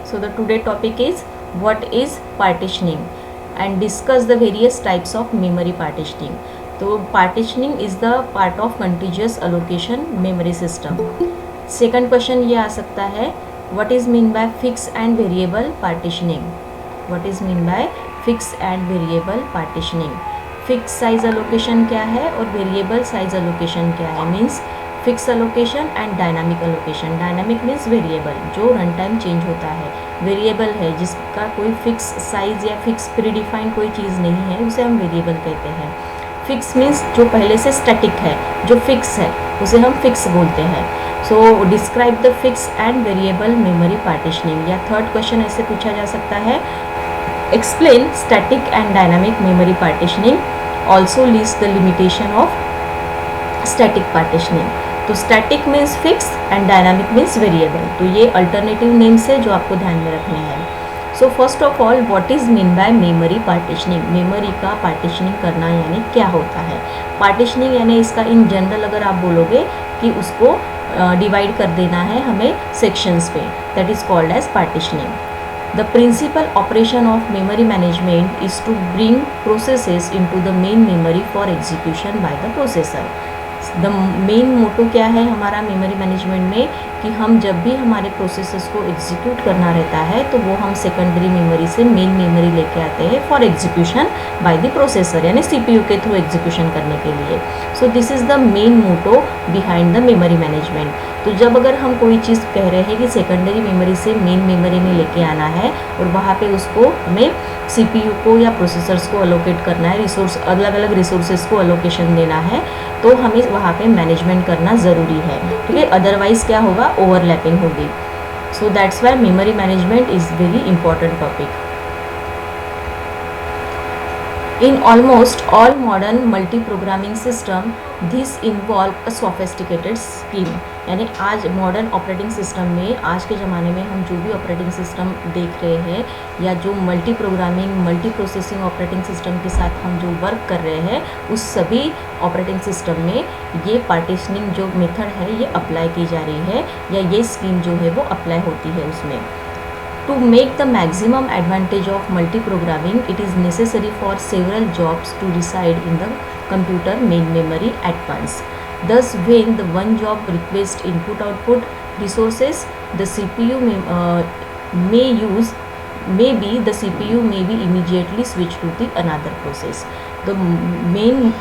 So the today topic is what is partitioning and discuss the various types of memory partitioning. तो partitioning is the part of contiguous allocation memory system. Second question ये आ सकता है what is mean by fixed and variable partitioning. What is mean by fixed and variable partitioning. Fix size allocation क्या है और variable size allocation क्या है. Means fix allocation and dynamic allocation. Dynamic means variable जो run time change होता है. Variable है जिसका कोई फिक्स साइज या फिक्स प्रीडिफाइंड कोई चीज़ नहीं है, उसे हम वेरिएबल कहते हैं. फिक्स मीन्स जो पहले से स्टैटिक है, जो फिक्स है उसे हम फिक्स बोलते हैं. So describe the fix and variable memory partitioning. या थर्ड क्वेश्चन ऐसे पूछा जा सकता है explain static and dynamic memory partitioning, also list the limitation of static partitioning. तो static means fixed and dynamic means variable. तो ये alternative names है जो आपको ध्यान में रखने हैं. So first of all, what is mean by memory partitioning? memory का partitioning करना यानी क्या होता है. partitioning यानी इसका in general अगर आप बोलोगे कि उसको डिवाइड कर देना है हमें sections पे, that is called as partitioning. The principal operation of memory management is to bring processes into the main memory for execution by the processor. The main motto क्या है हमारा मेमोरी मैनेजमेंट में कि हम जब भी हमारे प्रोसेसेस को एग्जीक्यूट करना रहता है तो वो हम सेकेंडरी मेमोरी से मेन मेमोरी लेके आते हैं for execution by the processor, यानी सीपीयू के थ्रू एग्जीक्यूशन करने के लिए. So this is the main motto behind the memory management. तो जब अगर हम कोई चीज़ कह रहे हैं कि सेकेंडरी मेमोरी से मेन मेमोरी में लेके आना है और वहाँ पे उसको हमें सीपीयू को या प्रोसेसर्स को अलोकेट करना है, रिसोर्स अलग अलग रिसोर्सेज को अलोकेशन देना है, तो हमें वहाँ पे मैनेजमेंट करना ज़रूरी है. ठीक है, अदरवाइज़ क्या होगा, ओवरलैपिंग होगी. So that's why memory management is very important topic. In almost all modern multi-programming system, this involve a sophisticated scheme. यानी आज मॉडर्न ऑपरेटिंग सिस्टम में, आज के ज़माने में हम जो भी ऑपरेटिंग सिस्टम देख रहे हैं या जो multi programming multi processing operating system के साथ हम जो वर्क कर रहे हैं, उस सभी ऑपरेटिंग सिस्टम में ये पार्टीशनिंग जो मेथड है ये अप्लाई की जा रही है या ये स्कीम जो है वो अप्लाई होती है उसमें. To make the maximum advantage of multi-programming, it is necessary for several jobs to reside in the computer main memory at once. Thus, when the one job requests input-output resources, the CPU the CPU may be immediately switched to the another process. The main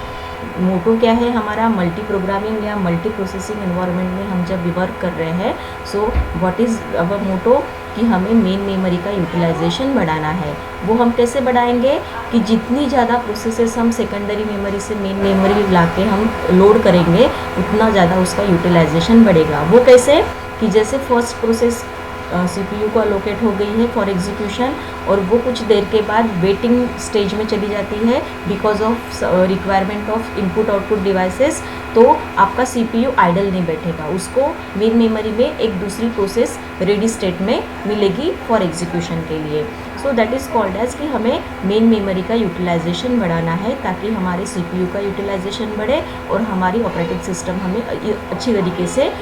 मोटो क्या है हमारा, multi programming या multi processing environment में हम जब work कर रहे हैं, सो व्हाट इज़ अवर मोटो कि हमें मेन मेमोरी का यूटिलाइजेशन बढ़ाना है. वो हम कैसे बढ़ाएंगे कि जितनी ज़्यादा प्रोसेसेस हम सेकेंडरी मेमोरी से मेन मेमोरी ला के हम लोड करेंगे उतना ज़्यादा उसका यूटिलाइजेशन बढ़ेगा. वो कैसे कि जैसे फर्स्ट प्रोसेस सीपीयू को अलोकेट हो गई है फॉर एग्जीक्यूशन और वो कुछ देर के बाद वेटिंग स्टेज में चली जाती है because of requirement of input output devices, तो आपका सीपीयू आइडल नहीं बैठेगा, उसको मेन मेमोरी में एक दूसरी प्रोसेस रेडी स्टेट में मिलेगी फॉर एग्जीक्यूशन के लिए. So that is called as कि हमें मेन मेमोरी का यूटिलाइजेशन बढ़ाना है ताकि हमारे सीपीयू का यूटिलाइजेशन बढ़े और हमारी ऑपरेटिंग सिस्टम हमें अच्छी तरीके से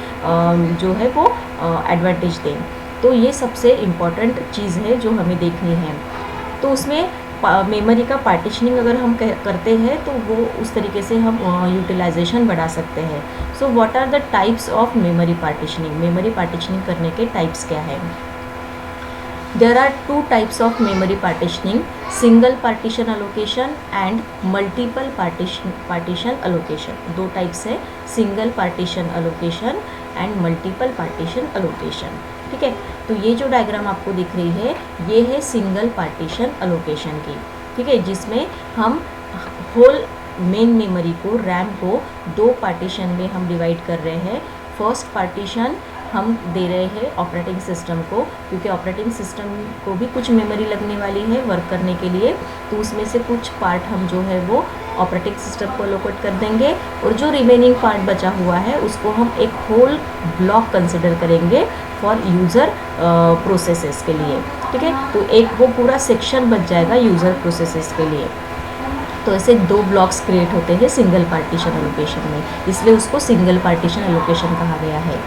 जो है वो एडवांटेज दें. तो ये सबसे इम्पॉर्टेंट चीज़ है जो हमें देखनी है. तो उसमें मेमोरी का पार्टीशनिंग अगर हम करते हैं तो वो उस तरीके से हम यूटिलाइजेशन बढ़ा सकते हैं. So what are the types of memory partitioning. Memory partitioning करने के टाइप्स क्या है. There are two types of memory partitioning, single partition allocation and multiple partition allocation. दो टाइप्स है, single partition allocation and multiple partition allocation. ठीक है, तो ये जो डायग्राम आपको दिख रही है ये है सिंगल पार्टीशन अलोकेशन की. ठीक है, जिसमें हम होल मेन मेमोरी को, रैम को दो पार्टीशन में हम डिवाइड कर रहे हैं. फर्स्ट पार्टीशन हम दे रहे हैं ऑपरेटिंग सिस्टम को, क्योंकि ऑपरेटिंग सिस्टम को भी कुछ मेमोरी लगने वाली है वर्क करने के लिए, तो उसमें से कुछ पार्ट हम जो है वो ऑपरेटिंग सिस्टम को अलोकेट कर देंगे और जो रिमेनिंग पार्ट बचा हुआ है उसको हम एक होल ब्लॉक कंसिडर करेंगे फॉर यूज़र प्रोसेसेस के लिए. ठीक है, तो एक वो पूरा सेक्शन बच जाएगा यूज़र प्रोसेसेस के लिए. तो ऐसे दो ब्लॉक्स क्रिएट होते हैं सिंगल पार्टीशन एलोकेशन में, इसलिए उसको सिंगल पार्टीशन एलोकेशन कहा गया है.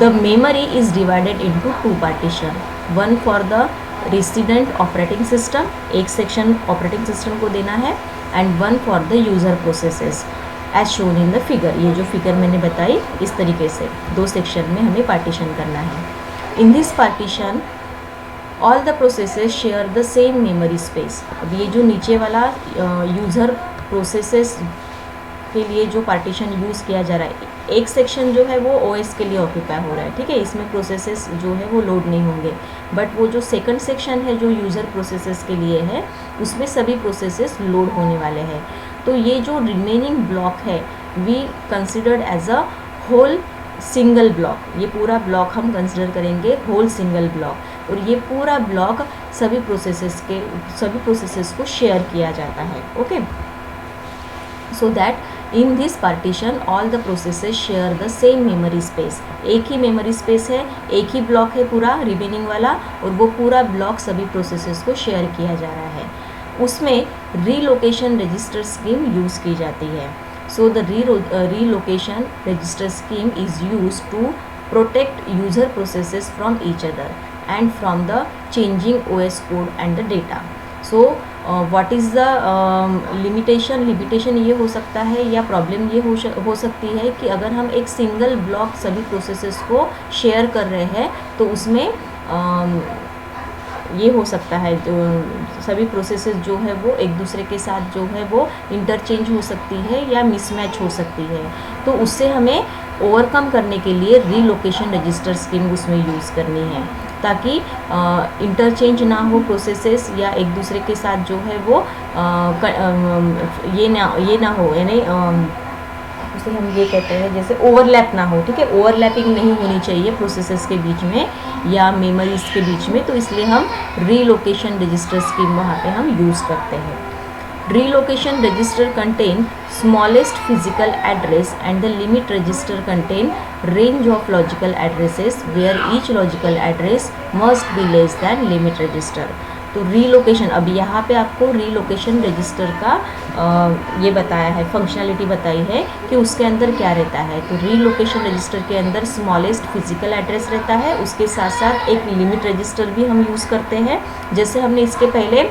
The memory is divided into two partition. One for the resident operating system, एक सेक्शन ऑपरेटिंग सिस्टम को देना है, and one for the user processes as shown in the figure. ये जो फिगर मैंने बताई इस तरीके से 2 सेक्शन में हमें पार्टीशन करना है। In this partition all the processes share the same memory space. अब ये जो नीचे वाला यूज़र प्रोसेसेस के लिए जो पार्टीशन यूज़ किया जा रहा है, एक सेक्शन जो है वो ओएस के लिए ऑक्यूपाई हो रहा है, ठीक है, इसमें प्रोसेसेस जो है वो लोड नहीं होंगे। बट वो जो सेकंड सेक्शन है जो यूज़र प्रोसेसेस के लिए है, उसमें सभी प्रोसेसेस लोड होने वाले हैं। तो ये जो रिमेनिंग ब्लॉक है we considered as a whole single block. ये पूरा ब्लॉक हम कंसिडर करेंगे होल सिंगल ब्लॉक, और ये पूरा ब्लॉक सभी प्रोसेसेस को शेयर किया जाता है। Okay, so that in this partition all the processes share the same memory space. एक ही मेमोरी स्पेस है, एक ही ब्लॉक है पूरा रिमेनिंग वाला, और वो पूरा ब्लॉक सभी प्रोसेसेस को शेयर किया जा रहा है। उसमें रीलोकेशन रजिस्टर स्कीम यूज़ की जाती है। So the relocation register scheme is use to protect user processes from each other and from the changing OS code and the data. So what is the limitation ये हो सकता है या problem ये हो सकती है कि अगर हम एक सिंगल ब्लॉक सभी प्रोसेसेस को शेयर कर रहे हैं तो उसमें ये हो सकता है जो सभी प्रोसेसेस जो है वो एक दूसरे के साथ जो है वो इंटरचेंज हो सकती है या मिसमैच हो सकती है। तो उससे हमें ओवरकम करने के लिए रीलोकेशन रजिस्टर स्कीम उसमें यूज़ करनी है, ताकि इंटरचेंज ना हो प्रोसेसेस, या एक दूसरे के साथ जो है वो ये ना हो, यानी उसे हम ये कहते हैं जैसे ओवरलैप ना हो, ठीक है, ओवरलैपिंग नहीं होनी चाहिए प्रोसेसेस के बीच में या मेमोरीज के बीच में। तो इसलिए हम रीलोकेशन रजिस्टर स्कीम वहाँ पे हम यूज़ करते हैं। Relocation register contain smallest physical address and the limit register contain range of logical addresses where each logical address must be less than limit register. तो रीलोकेशन, अब यहाँ पे आपको रीलोकेशन रजिस्टर का ये बताया है, फंक्शनलिटी बताई है कि उसके अंदर क्या रहता है। तो रीलोकेशन रजिस्टर के अंदर स्मॉलेस्ट फिजिकल एड्रेस रहता है, उसके साथ साथ एक लिमिट रजिस्टर भी हम यूज़ करते हैं। जैसे हमने इसके पहले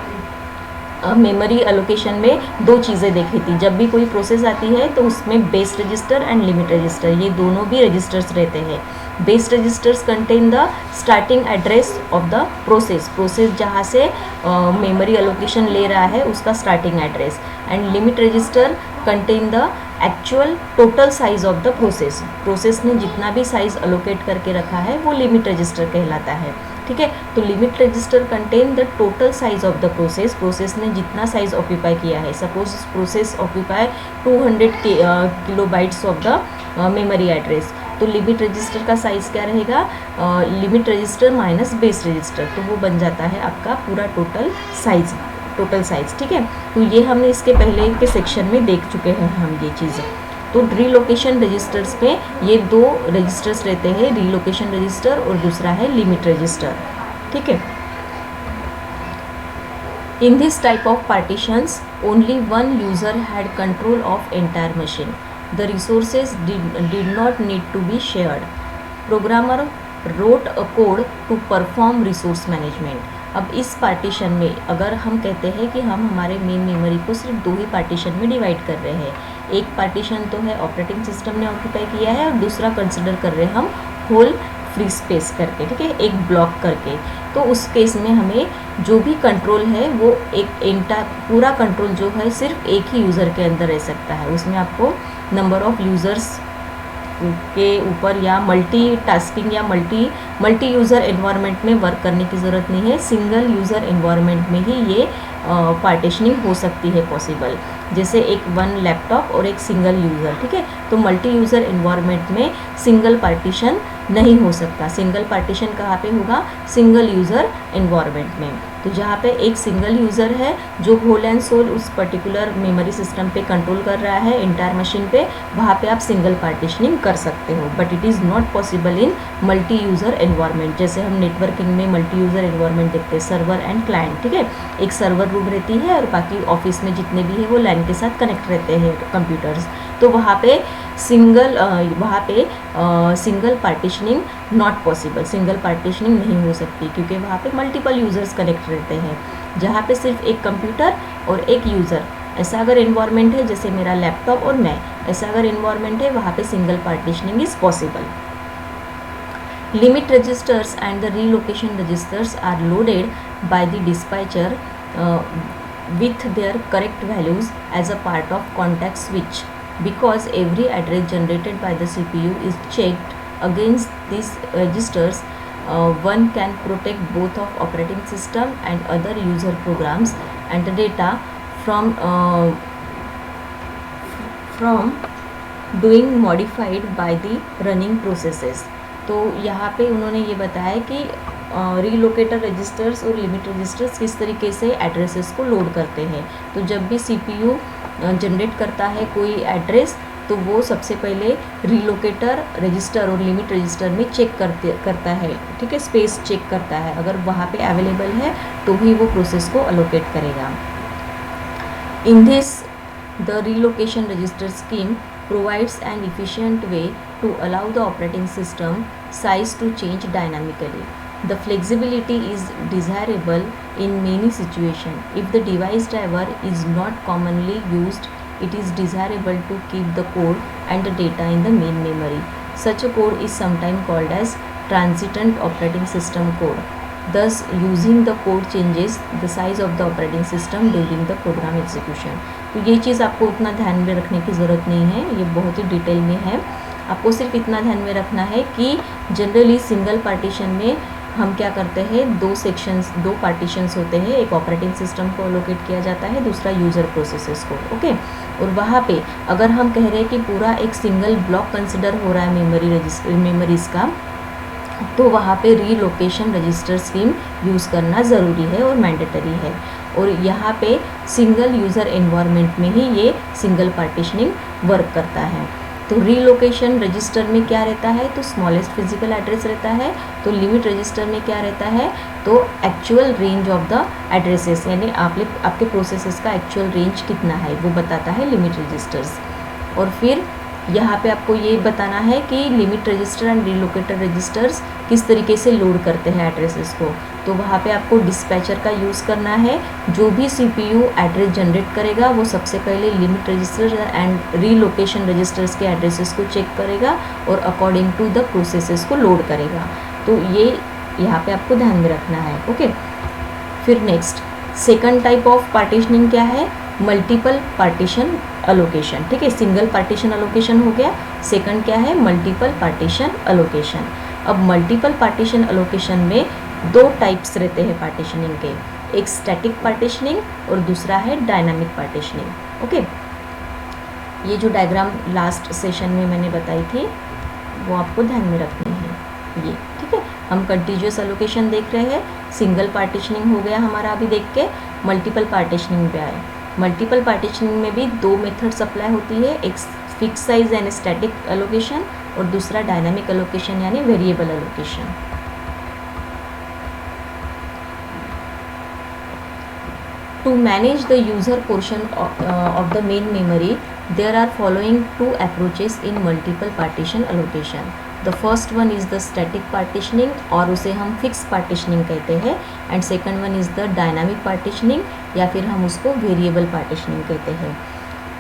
मेमोरी एलोकेशन में 2 चीज़ें देखी थी, जब भी कोई प्रोसेस आती है तो उसमें base register and limit register, ये दोनों भी रजिस्टर्स रहते हैं। Base registers contain the starting address of the process जहाँ से मेमोरी एलोकेशन ले रहा है उसका starting address, and limit register contain the actual total size of the process ने जितना भी साइज अलोकेट करके रखा है वो लिमिट रजिस्टर कहलाता है, ठीक है। तो limit register contain the total size of the process ने जितना साइज ऑक्यूपाई किया है। Suppose process occupy 200 kilobytes of the memory address, तो लिमिट रजिस्टर का साइज़ क्या रहेगा, limit register minus base register, तो वो बन जाता है आपका पूरा टोटल साइज़, ठीक है। तो ये हमने इसके पहले के सेक्शन में देख चुके हैं हम ये चीज़ें। तो रीलोकेशन रजिस्टर्स में ये 2 रजिस्टर्स रहते हैं, रीलोकेशन रजिस्टर और दूसरा है लिमिट रजिस्टर, ठीक है। In this type of partitions only one user had control of entire machine. The resources did not need to be shared. Programmer wrote a code to perform resource management. अब इस partition में अगर हम कहते हैं कि हम हमारे मेन मेमोरी को सिर्फ 2 ही पार्टीशन में डिवाइड कर रहे हैं, एक पार्टीशन तो है ऑपरेटिंग सिस्टम ने ऑक्यूपाई किया है और दूसरा कंसिडर कर रहे हैं हम होल फ्री स्पेस करके, ठीक है, एक ब्लॉक करके। तो उस केस में हमें जो भी कंट्रोल है वो एक पूरा कंट्रोल जो है सिर्फ एक ही यूज़र के अंदर रह सकता है। उसमें आपको नंबर ऑफ़ यूज़र्स के ऊपर या मल्टी टास्किंग या मल्टी यूज़र एनवायरनमेंट में वर्क करने की ज़रूरत नहीं है। सिंगल यूज़र एनवायरनमेंट में ही ये पार्टीशनिंग हो सकती है पॉसिबल, जैसे एक 1 लैपटॉप और एक सिंगल यूज़र, ठीक है। तो मल्टी यूज़र एनवायरनमेंट में सिंगल पार्टीशन नहीं हो सकता। सिंगल पार्टीशन कहाँ पे होगा, सिंगल यूज़र एनवायरनमेंट में। तो जहाँ पे एक सिंगल यूज़र है जो होल एंड सोल उस पर्टिकुलर मेमोरी सिस्टम पे कंट्रोल कर रहा है एंटायर मशीन पे, वहाँ पे आप सिंगल पार्टीशनिंग कर सकते हो। But it is not possible in multi user environment. जैसे हम नेटवर्किंग में मल्टी यूज़र एनवायरनमेंट देखते हैं, सर्वर एंड क्लाइंट, ठीक है। एक सर्वर रूम रहती है और बाकी ऑफिस में जितने भी है वो लैन के साथ कनेक्ट रहते हैं कंप्यूटर्स। तो वहाँ पे single partitioning not possible, single partitioning नहीं हो सकती, क्योंकि वहाँ पे मल्टीपल यूज़र्स कनेक्ट रहते हैं। जहाँ पे सिर्फ एक कंप्यूटर और एक यूज़र, ऐसा अगर इन्वायरमेंट है जैसे मेरा लैपटॉप और मैं, ऐसा अगर इन्वायरमेंट है वहाँ पे single partitioning is possible. Limit registers and the relocation registers are loaded by the dispatcher with their correct values as a part of context switch. Because every address generated by the CPU is checked against these registers, one can protect both of operating system and other user programs and the data from doing modified by the running processes. तो यहाँ पे उन्होंने ये बताया कि रीलोकेटर registers और limit registers किस तरीके से एड्रेसेस को लोड करते हैं। तो जब भी CPU जनरेट करता है कोई एड्रेस, तो वो सबसे पहले रीलोकेटर रजिस्टर और लिमिट रजिस्टर में चेक करता है, ठीक है, स्पेस चेक करता है। अगर वहाँ पे अवेलेबल है तो ही वो प्रोसेस को अलोकेट करेगा। In this the relocation register scheme provides an efficient way to allow the operating system size to change dynamically. The flexibility is desirable in many situations. If the device driver is not commonly used, it is desirable to keep the code and the data in the main memory. Such a code is sometimes called as transitant operating system code. Thus, using the code changes the size of the operating system during the program execution. तो ये चीज़ आपको उतना ध्यान में रखने की ज़रूरत नहीं है, ये बहुत ही डिटेल में है। आपको सिर्फ इतना ध्यान में रखना है कि जनरली सिंगल पार्टीशन में हम क्या करते हैं, दो पार्टीशंस होते हैं, एक ऑपरेटिंग सिस्टम को अलोकेट किया जाता है, दूसरा यूज़र प्रोसेसेस को, ओके। और वहाँ पे अगर हम कह रहे हैं कि पूरा एक सिंगल ब्लॉक कंसिडर हो रहा है मेमोरीज़ का, तो वहाँ पे रीलोकेशन रजिस्टर स्कीम यूज़ करना ज़रूरी है और मैंडेटरी है। और यहाँ पे सिंगल यूज़र एनवायरनमेंट में ही ये सिंगल पार्टीशनिंग वर्क करता है। तो रीलोकेशन रजिस्टर में क्या रहता है, तो स्मॉलेस्ट फिजिकल एड्रेस रहता है। तो लिमिट रजिस्टर में क्या रहता है, तो actual range of the addresses, यानी आपके प्रोसेसेस का एक्चुअल रेंज कितना है वो बताता है लिमिट रजिस्टर्स। और फिर यहाँ पे आपको ये बताना है कि लिमिट रजिस्टर एंड रीलोकेटर रजिस्टर्स किस तरीके से लोड करते हैं एड्रेसेस को। तो वहाँ पे आपको डिस्पैचर का यूज़ करना है। जो भी CPU एड्रेस जनरेट करेगा वो सबसे पहले limit register and relocation registers के एड्रेसेस को चेक करेगा और अकॉर्डिंग टू द प्रोसेसेस को लोड करेगा। तो ये यहाँ पे आपको ध्यान में रखना है, ओके। फिर next second type of partitioning क्या है, मल्टीपल पार्टीशन अलोकेशन, ठीक है। सिंगल पार्टीशन अलोकेशन हो गया, सेकंड क्या है, मल्टीपल पार्टीशन अलोकेशन। अब मल्टीपल पार्टीशन अलोकेशन में दो टाइप्स रहते हैं पार्टीशनिंग के, एक स्टैटिक पार्टीशनिंग और दूसरा है डायनामिक पार्टीशनिंग, ओके। ये जो डायग्राम लास्ट सेशन में मैंने बताई थी वो आपको ध्यान में रखनी है ये, ठीक है। हम कंटीन्यूअस अलोकेशन देख रहे हैं, सिंगल पार्टीशनिंग हो गया हमारा अभी देख के, मल्टीपल पार्टीशनिंग पे आए। मल्टीपल पार्टीशनिंग में भी दो मेथड्स अप्लाई होती है, एक फिक्स साइज यानी स्टैटिक अलोकेशन और दूसरा डायनामिक अलोकेशन यानी variable allocation. To manage the user portion of the main memory, there are following two approaches in multiple partition allocation. The first one is the static partitioning और उसे हम fixed partitioning कहते हैं, and second one is the dynamic partitioning या फिर हम उसको variable partitioning कहते हैं।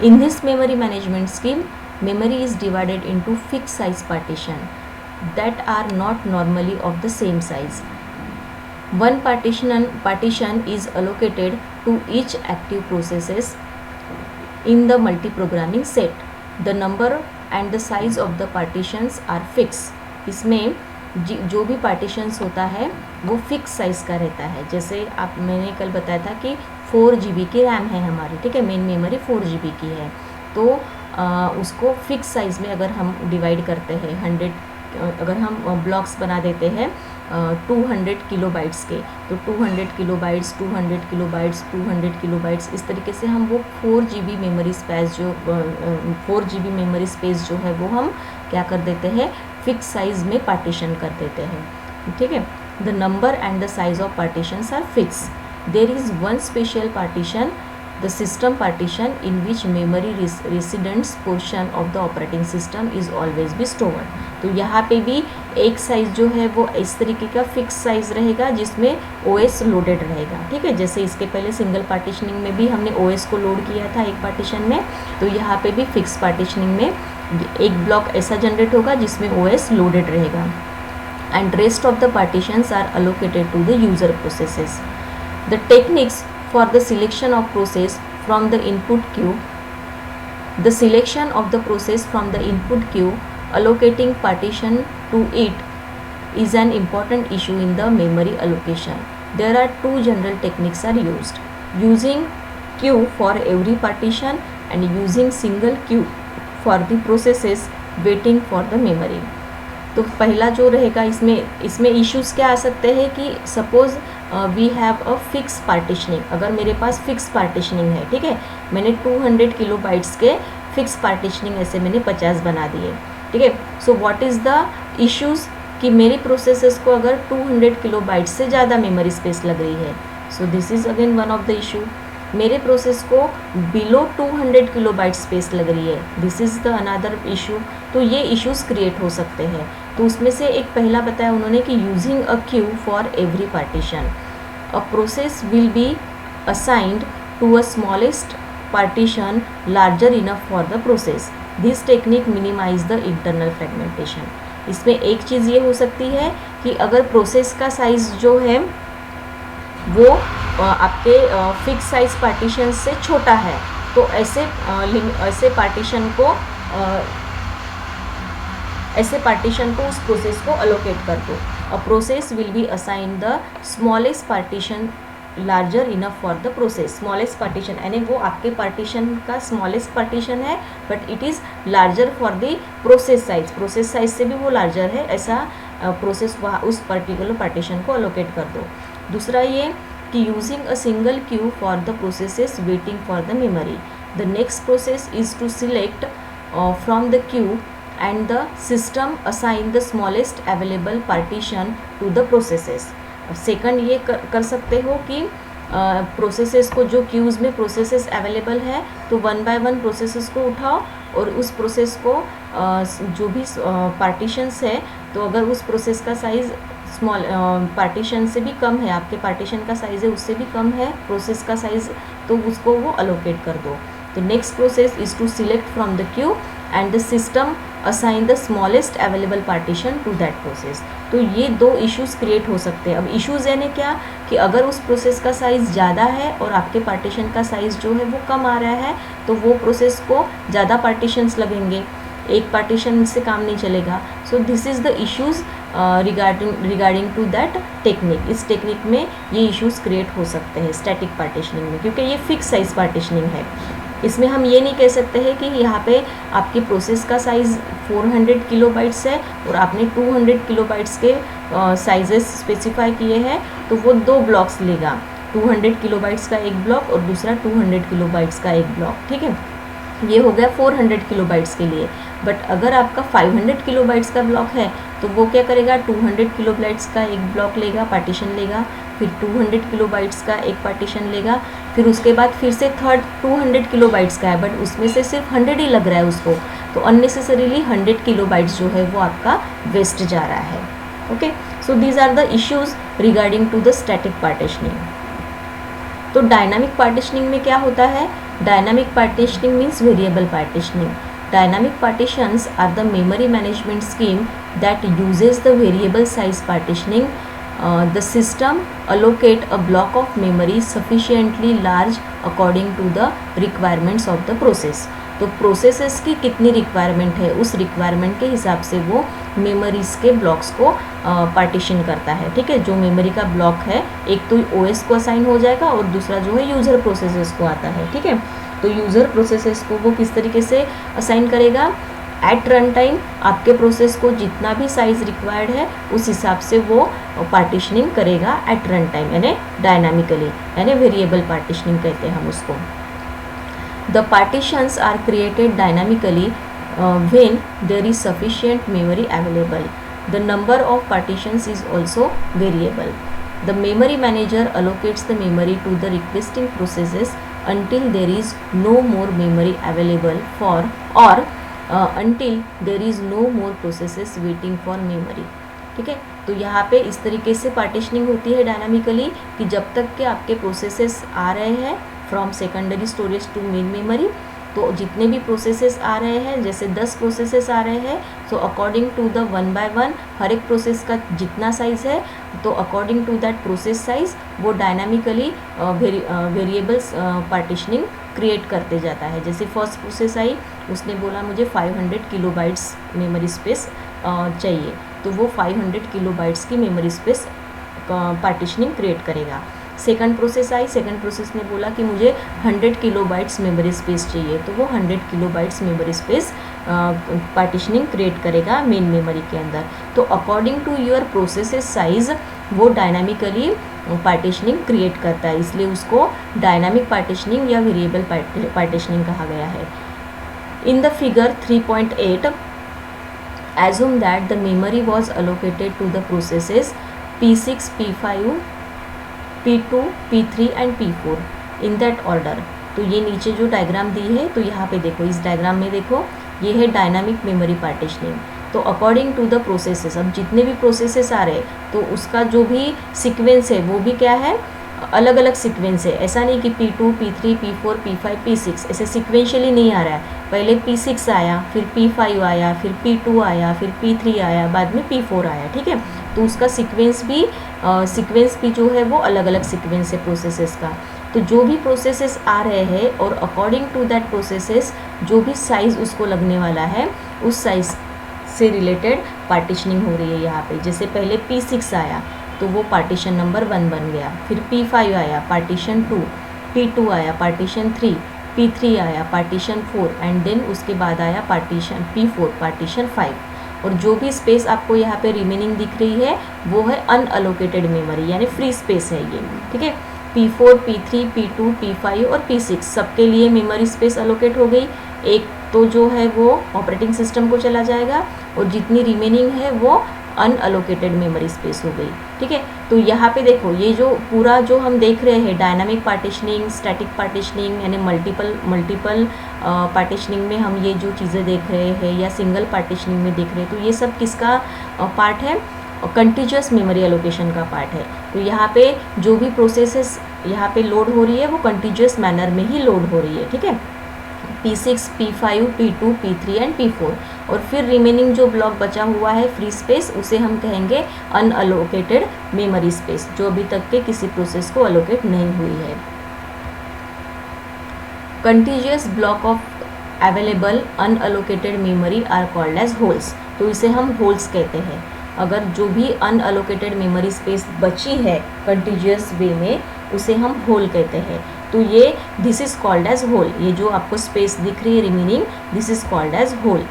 In this memory management scheme, memory is divided into fixed size partition that are not normally of the same size. One partition is allocated to each active processes in the multi-programming set. The number and the size of the partitions are fixed. इसमें जो भी partitions होता है वो fixed size का रहता है। जैसे मैंने कल बताया था कि 4 GB की रैम है हमारी, ठीक है, मेन मेमोरी 4 GB की है। तो उसको फिक्स साइज़ में अगर हम डिवाइड करते हैं 100, अगर हम ब्लॉक्स बना देते हैं 200 किलोबाइट्स के, तो 200 किलोबाइट्स 200 किलोबाइट्स 200 किलोबाइट्स, इस तरीके से हम वो 4 GB मेमोरी स्पेस जो है वो हम क्या कर देते हैं, फिक्स साइज़ में पार्टीशन कर देते हैं, ठीक है। The number and the size of partitions are fix. There is one special partition the system partition in which memory residence portion of the operating system is always be stored। तो यहाँ पे भी एक साइज़ जो है वो इस तरीके का फिक्स साइज़ रहेगा जिसमें OS लोडेड रहेगा, ठीक है। जैसे इसके पहले सिंगल पार्टीशनिंग में भी हमने OS को लोड किया था एक पार्टीशन में, तो यहाँ पे भी फिक्स पार्टीशनिंग में एक ब्लॉक ऐसा जनरेट होगा जिसमें OS लोडेड रहेगा। And rest of the partitions are allocated to the user processes. The techniques for the selection of process from the input queue, the selection of the process from the input queue, allocating partition to it is an important issue in the memory allocation. There are two general techniques are used: using queue for every partition and using single queue for the processes waiting for the memory। तो पहला जो रहेगा इसमें issues क्या आ सकते हैं कि suppose we have a fix partitioning. अगर मेरे पास फिक्स पार्टीशनिंग है, ठीक है, मैंने 200 किलोबाइट्स के फिक्स पार्टीशनिंग ऐसे मैंने 50 बना दिए, ठीक है। सो व्हाट इज़ द इश्यूज़ कि मेरी प्रोसेसेस को अगर 200 किलोबाइट्स से ज़्यादा मेमोरी स्पेस लग रही है, सो this is again one of the issue. मेरे प्रोसेस को बिलो 200 किलोबाइट स्पेस लग रही है, this is the another issue. तो ये इश्यूज़ क्रिएट हो सकते हैं। तो उसमें से एक पहला बताया उन्होंने कि using a queue for every partition, a process will be assigned to a smallest partition larger enough for the process. This technique minimize the internal fragmentation. इसमें एक चीज़ ये हो सकती है कि अगर प्रोसेस का साइज़ जो है वो आपके फिक्स साइज पार्टीशन से छोटा है, तो ऐसे पार्टीशन को उस प्रोसेस को अलोकेट कर दो। अ process will be assign the smallest partition larger enough for the process. Smallest partition यानी वो आपके पार्टीशन का स्मॉलेस्ट पार्टीशन है but it is larger for the process size से भी वो लार्जर है, ऐसा प्रोसेस वहाँ उस पर्टिकुलर पार्टीशन को अलोकेट कर दो। दूसरा ये कि using a single queue for the processes waiting for the memory. The next process is to select from the queue and the system assign the smallest available partition to the processes. Second ये कर सकते हो कि processes को, जो queues में processes available है, तो वन बाय वन प्रोसेसेस को उठाओ और उस प्रोसेस को जो भी पार्टीशंस है, तो अगर उस प्रोसेस का साइज़ स्मॉल पार्टीशन से भी कम है, आपके पार्टीशन का साइज़ है उससे भी कम है प्रोसेस का साइज़, तो उसको वो अलोकेट कर दो। तो next process is to select from the queue and the system assign the smallest available partition to that process. तो ये दो इश्यूज़ क्रिएट हो सकते हैं। अब इश्यूज़ यानी क्या कि अगर उस प्रोसेस का साइज़ ज़्यादा है और आपके पार्टीशन का साइज़ जो है वो कम आ रहा है, तो वो प्रोसेस को ज़्यादा पार्टीशंस लगेंगे, एक पार्टीशन से काम नहीं चलेगा। So this is the issues regarding to that technique. इस टेक्निक में ये इश्यूज़ क्रिएट हो सकते हैं स्टैटिक पार्टीशनिंग में, क्योंकि ये फिक्स साइज़ पार्टीशनिंग है। इसमें हम ये नहीं कह सकते हैं कि यहाँ पे आपकी प्रोसेस का साइज़ 400 किलोबाइट्स है और आपने 200 किलोबाइट्स के साइजेस स्पेसिफाई किए हैं, तो वो दो ब्लॉक्स लेगा, 200 किलोबाइट्स का एक ब्लॉक और दूसरा 200 किलोबाइट्स का एक ब्लॉक, ठीक है। ये हो गया 400 किलोबाइट्स के लिए। बट अगर आपका 500 किलोबाइट्स का ब्लॉक है, तो वो क्या करेगा, 200 किलोबाइट्स का एक ब्लॉक लेगा, पार्टीशन लेगा, फिर 200 किलोबाइट्स का एक पार्टीशन लेगा, फिर उसके बाद फिर से थर्ड 200 किलोबाइट्स का है बट उसमें से सिर्फ 100 ही लग रहा है उसको, तो अननेसेसरीली 100 किलोबाइट्स जो है वो आपका वेस्ट जा रहा है। Okay, so these are the issues regarding to the static partitioning. तो डायनामिक पार्टीशनिंग में क्या होता है? Dynamic partitioning means variable partitioning. Dynamic partitions are the memory management scheme that uses the variable size partitioning. The system allocate a block of memory sufficiently large according to the requirements of the process. तो processes की कितनी requirement है, उस requirement के हिसाब से वो memories के ब्लॉक्स को पार्टीशन करता है, ठीक है। जो मेमोरी का ब्लॉक है, एक तो ओएस को असाइन हो जाएगा और दूसरा जो है यूज़र प्रोसेसेस को आता है, ठीक है। तो यूज़र प्रोसेसेस को वो किस तरीके से असाइन करेगा? एट रन टाइम आपके प्रोसेस को जितना भी साइज़ रिक्वायर्ड है उस हिसाब से वो पार्टीशनिंग करेगा एट रन टाइम, यानी डायनामिकली, यानी वेरिएबल पार्टीशनिंग कहते हैं हम उसको। The partitions are created dynamically when there is sufficient memory available. The number of partitions is also variable. The memory manager allocates the memory to the requesting processes until there is no more memory available for or until there is no more processes waiting for memory। ठीक है, तो यहाँ पे इस तरीके से partitioning होती है डायनामिकली कि जब तक के आपके प्रोसेसेस आ रहे हैं from secondary storage to main memory, तो जितने भी प्रोसेसेस आ रहे हैं, जैसे 10 प्रोसेसेस आ रहे हैं, so according to the 1 by 1 हर एक प्रोसेस का जितना साइज़ है, तो according to that process size वो डायनामिकली वेरिएबल्स पार्टीशनिंग क्रिएट करते जाता है। जैसे फर्स्ट प्रोसेस आई, उसने बोला मुझे 500 किलोबाइट्स मेमोरी स्पेस चाहिए, तो वो 500 किलोबाइट्स की मेमोरी स्पेस पार्टीशनिंग क्रिएट करेगा। Second process I, second process ने बोला कि मुझे 100 किलोबाइट्स मेमोरी स्पेस चाहिए, तो वो 100 kilobytes memory space partitioning create करेगा मेन मेमोरी के अंदर। तो according to your processes size वो डायनामिकली पार्टीशनिंग क्रिएट करता है, इसलिए उसको डायनामिक पार्टीशनिंग या वेरिएबल पार्टीशनिंग कहा गया है। In the figure 3.8 assume that the memory was allocated to the processes P6, P5, P2, P3 and P4 in that order। तो ये नीचे जो डायग्राम दी है, तो यहाँ पे देखो, इस डायग्राम में देखो, ये है डायनामिक मेमोरी पार्टीशनिंग। तो अकॉर्डिंग टू द प्रोसेसेस, अब जितने भी प्रोसेसेस आ रहे तो उसका जो भी सीक्वेंस है वो भी क्या है, अलग अलग सीक्वेंस है। ऐसा नहीं कि P2, P3, P4, P5, P6 ऐसे सीक्वेंशियली नहीं आ रहा है। पहले P6 आया, फिर P5 आया, फिर P2 आया, फिर P3 आया, बाद में P4 आया। ठीक है, तो उसका सीक्वेंस भी जो है वो अलग अलग सीक्वेंस है प्रोसेसेस का। तो जो भी प्रोसेसेस आ रहे हैं और अकॉर्डिंग टू दैट प्रोसेसेस जो भी साइज़ उसको लगने वाला है, उस साइज़ से रिलेटेड पार्टीशनिंग हो रही है यहाँ पे। जैसे पहले P6 आया तो वो पार्टीशन नंबर 1 बन गया, फिर P5 आया पार्टीशन 2, P2 आया पार्टीशन 3, P3 आया पार्टीशन 4 एंड देन उसके बाद आया पार्टीशन P4 पार्टीशन 5। और जो भी स्पेस आपको यहाँ पे रिमेनिंग दिख रही है वो है अनअलोकेटेड मेमोरी, यानी फ्री स्पेस है ये। ठीक है, P4, P3, P2, P5 और P6 सबके लिए मेमोरी स्पेस अलोकेट हो गई। एक तो जो है वो ऑपरेटिंग सिस्टम को चला जाएगा और जितनी रिमेनिंग है वो अनअलोकेटेड मेमोरी स्पेस हो गई। ठीक है, तो यहाँ पे देखो, ये जो पूरा जो हम देख रहे हैं डायनामिक पार्टीशनिंग, स्टैटिक पार्टीशनिंग, यानी मल्टीपल पार्टीशनिंग में हम ये जो चीज़ें देख रहे हैं या सिंगल पार्टीशनिंग में देख रहे हैं, तो ये सब किसका पार्ट है, कंटीन्यूअस मेमोरी एलोकेशन का पार्ट है। तो यहाँ पे जो भी प्रोसेसेस यहाँ पे लोड हो रही है वो कंटीन्यूअस मैनर में ही लोड हो रही है। ठीक है, P6, P5, P2, P3 and P4। और फिर रिमेनिंग जो ब्लॉक बचा हुआ है फ्री स्पेस, उसे हम कहेंगे अनअलोकेटेड मेमोरी स्पेस, जो अभी तक के किसी प्रोसेस को अलोकेट नहीं हुई है। Continuous block of available unallocated memory are called as holes. तो इसे हम होल्स कहते हैं। अगर जो भी अनअलोकेटेड मेमोरी स्पेस बची है कंटीन्यूअस वे में, उसे हम होल कहते हैं। तो ये this is called as hole, ये जो आपको स्पेस दिख रही है remaining, this is called as hole.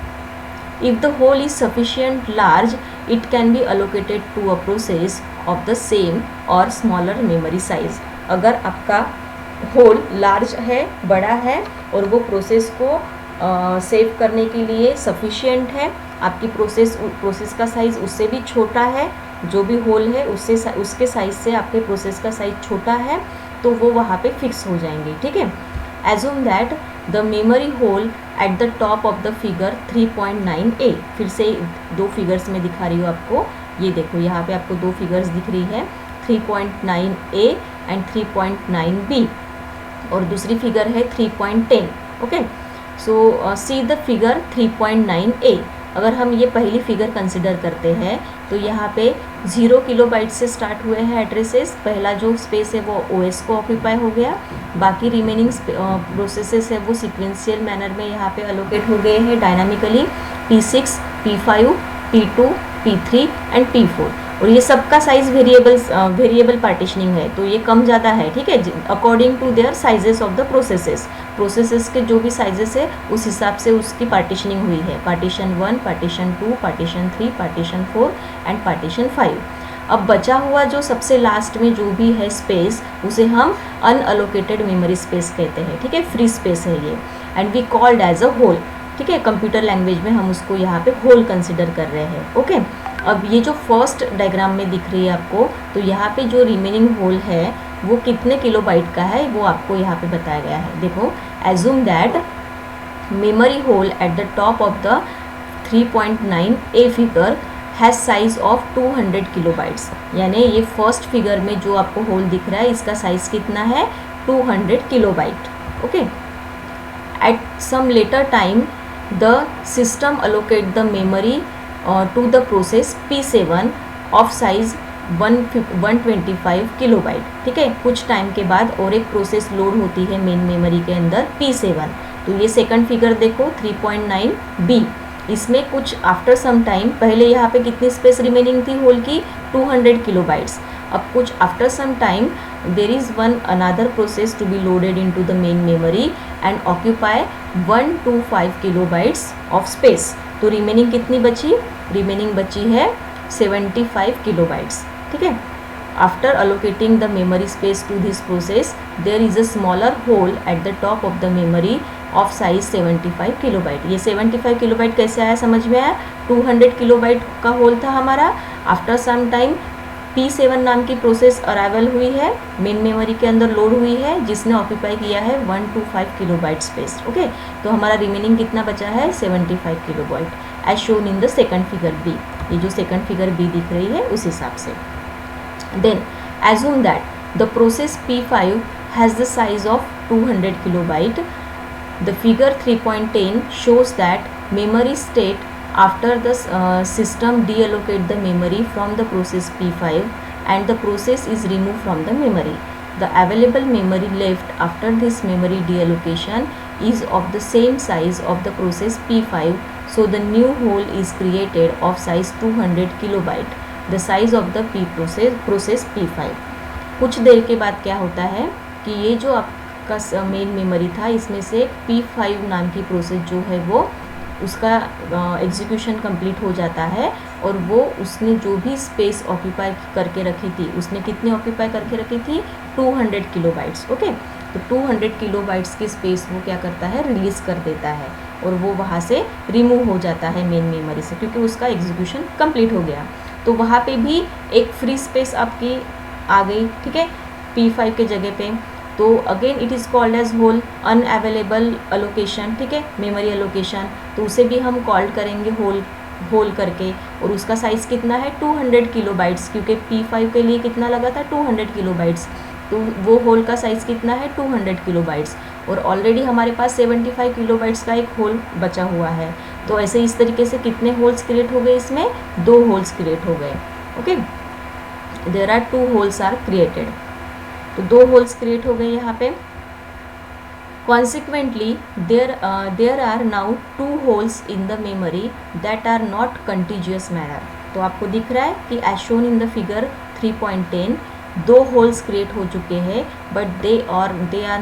If the hole is sufficient large, it can be allocated to a process of the same or smaller memory size. अगर आपका whole large है, बड़ा है, और वो प्रोसेस को सेव करने के लिए सफिशिएंट है, आपकी प्रोसेस का साइज़ उससे भी छोटा है, जो भी होल है उसके साइज़ से आपके प्रोसेस का साइज़ छोटा है, तो वो वहाँ पे फिक्स हो जाएंगे। ठीक है, assume that the memory hole at the top of the figure 3.9a। फिर से 2 फिगर्स में दिखा रही हूँ आपको, ये देखो यहाँ पे आपको 2 फिगर्स दिख रही है, 3.9a एंड 3.9b, और दूसरी फिगर है 3.10। Okay, so see the figure 3.9a। अगर हम ये पहली फिगर कंसिडर करते हैं तो यहाँ पे 0 किलोबाइट से स्टार्ट हुए हैं एड्रेसेस। पहला जो स्पेस है वो OS को ऑक्यूपाई हो गया, बाकी रिमेनिंग प्रोसेसेस है वो सिक्वेंशियल मैनर में यहाँ पे अलोकेट हो गए हैं dynamically, P6, P5, P2, P3 and P4। और ये सबका साइज़ वेरिएबल पार्टीशनिंग है, तो ये कम ज़्यादा है। ठीक है, according to their sizes of the processes के जो भी साइजेस है उस हिसाब से उसकी पार्टीशनिंग हुई है। Partition 1, partition 2, partition 3, partition 4 and partition 5। अब बचा हुआ जो सबसे लास्ट में जो भी है स्पेस, उसे हम अनअलोकेटेड मेमोरी स्पेस कहते हैं। ठीक है, फ्री स्पेस है ये, and we called as a hole. ठीक है, कंप्यूटर लैंग्वेज में हम उसको यहाँ पे होल कंसिडर कर रहे हैं। ओके, अब ये जो फर्स्ट डायग्राम में दिख रही है आपको, तो यहाँ पे जो रिमेनिंग होल है वो कितने किलोबाइट का है वो आपको यहाँ पे बताया गया है। देखो, assume that memory hole at the top of the 3.9 A figure has size of 200 kilobytes. यानी ये फर्स्ट फिगर में जो आपको होल दिख रहा है इसका साइज कितना है, 200 kilobyte. Okay, at some later time the system allocate the memory to the process P7 of size 125 kilobyte. ठीक है, कुछ टाइम के बाद और एक प्रोसेस लोड होती है मेन मेमोरी के अंदर P7। तो ये सेकंड फिगर देखो 3.9B, इसमें कुछ आफ्टर सम टाइम, पहले यहाँ पे कितनी स्पेस रिमेनिंग थी होल की, 200 किलोबाइट्स। अब कुछ after some time there is one another process to be loaded into the main memory and occupy 125 kilobytes of space. तो रिमेनिंग कितनी बची, रिमेनिंग बची है 75 किलोबाइट्स। ठीक है, after allocating the memory space to this process there is a smaller hole at the top of the memory of size 75 kilobyte. ये 75 kilobyte कैसे आया, समझ में आया, 200 किलोबाइट का होल था हमारा। आफ्टर सम टाइम P7 नाम की प्रोसेस अराइवल हुई है, मेन मेमोरी के अंदर लोड हुई है, जिसने ऑक्यूपाई किया है 125 किलोबाइट स्पेस। ओके, तो हमारा रिमेनिंग कितना बचा है, 75 kilobyte as shown in the second figure B. ये जो सेकंड फिगर बी दिख रही है उस हिसाब से। Then assume that the process P5 has the size of 200 kilobyte. The figure 3.10 shows that memory state after the system deallocate the memory from the process P5 and the process is removed from the memory. The available memory left after this memory deallocation is of the same size of the process P5, so the new hole is created of size 200 kilobyte, the size of the process P5. कुछ देर के बाद क्या होता है कि ये जो आप का मेन मेमोरी था, इसमें से P5 नाम की प्रोसेस जो है वो उसका एग्जीक्यूशन कंप्लीट हो जाता है और वो उसने जो भी स्पेस ऑक्यूपाई करके रखी थी, उसने कितनी ऑक्यूपाई करके रखी थी, 200 किलोबाइट्स। ओके, तो 200 किलोबाइट्स की स्पेस वो क्या करता है, रिलीज़ कर देता है और वो वहाँ से रिमूव हो जाता है मेन मेमोरी से, क्योंकि उसका एग्जीक्यूशन कंप्लीट हो गया। तो वहाँ पे भी एक फ्री स्पेस आपकी आ गई। ठीक है, P5 के जगह पे। तो again it is called as hole unavailable allocation. ठीक है, मेमोरी अलोकेशन, तो उसे भी हम कॉल्ड करेंगे होल करके। और उसका साइज़ कितना है, 200 किलोबाइट्स, क्योंकि P5 के लिए कितना लगा था, 200 किलोबाइट्स। तो वो होल का साइज़ कितना है, 200 किलोबाइट्स। और ऑलरेडी हमारे पास 75 किलोबाइट्स का एक होल बचा हुआ है। तो ऐसे इस तरीके से कितने होल्स क्रिएट हो गए, इसमें 2 होल्स क्रिएट हो गए। Okay, there are 2 holes are created. तो 2 होल्स क्रिएट हो गए यहाँ पे। Consequently there are now 2 holes in the memory that are not continuous manner. तो आपको दिख रहा है कि as shown in the figure 3.10 2 holes create हो चुके हैं, but they are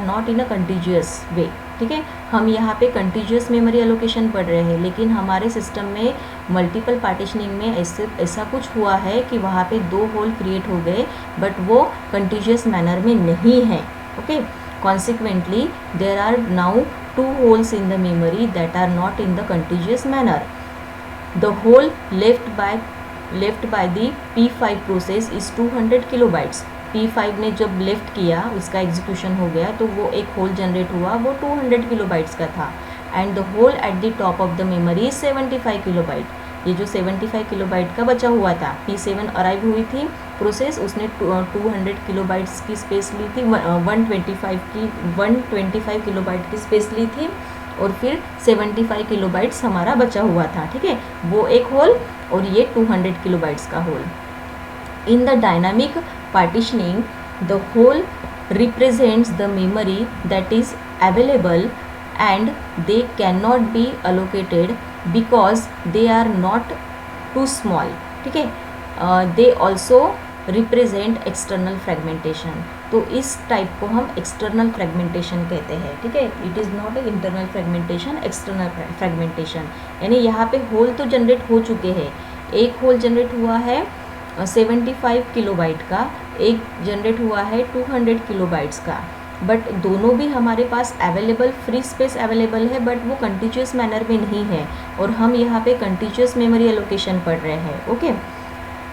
not in a continuous way. ठीक है, हम यहाँ पे कंटिन्यूअस मेमोरी एलोकेशन पढ़ रहे हैं, लेकिन हमारे सिस्टम में मल्टीपल पार्टीशनिंग में ऐसा कुछ हुआ है कि वहाँ पे 2 होल क्रिएट हो गए, बट वो कंटिन्यूअस मैनर में नहीं है। Okay, consequently there are now 2 holes in the memory that are not in the continuous manner. The hole left by the P5 process is 200 kilobytes. P5 ने जब left किया, उसका एग्जीक्यूशन हो गया, तो वो एक होल जनरेट हुआ, वो 200 किलोबाइट्स का था। And the hole at the top of the memory 75 kilobyte. ये जो 75 किलोबाइट का बचा हुआ था, P7 अराइव हुई थी प्रोसेस, उसने 200 किलोबाइट्स की स्पेस ली थी, 125 किलोबाइट की स्पेस ली थी, और फिर 75 किलोबाइट्स हमारा बचा हुआ था। ठीक है, वो एक होल और ये 200 किलोबाइट्स का hole. In the dynamic partitioning, the whole represents the memory that is available and they cannot be allocated because they are not too small. ठीक है, they also represent external fragmentation. तो इस type को हम external fragmentation कहते हैं। ठीक है, it is not a internal fragmentation, external fragmentation। यानी यहाँ पे होल तो जनरेट हो चुके हैं। एक होल जनरेट हुआ है 75 किलोबाइट का, एक जनरेट हुआ है 200 किलोबाइट्स का, बट दोनों भी हमारे पास अवेलेबल, फ्री स्पेस अवेलेबल है, बट वो कंटिन्यूअस मैनर में नहीं है, और हम यहाँ पे कंटिन्यूअस मेमोरी एलोकेशन पढ़ रहे हैं। Okay,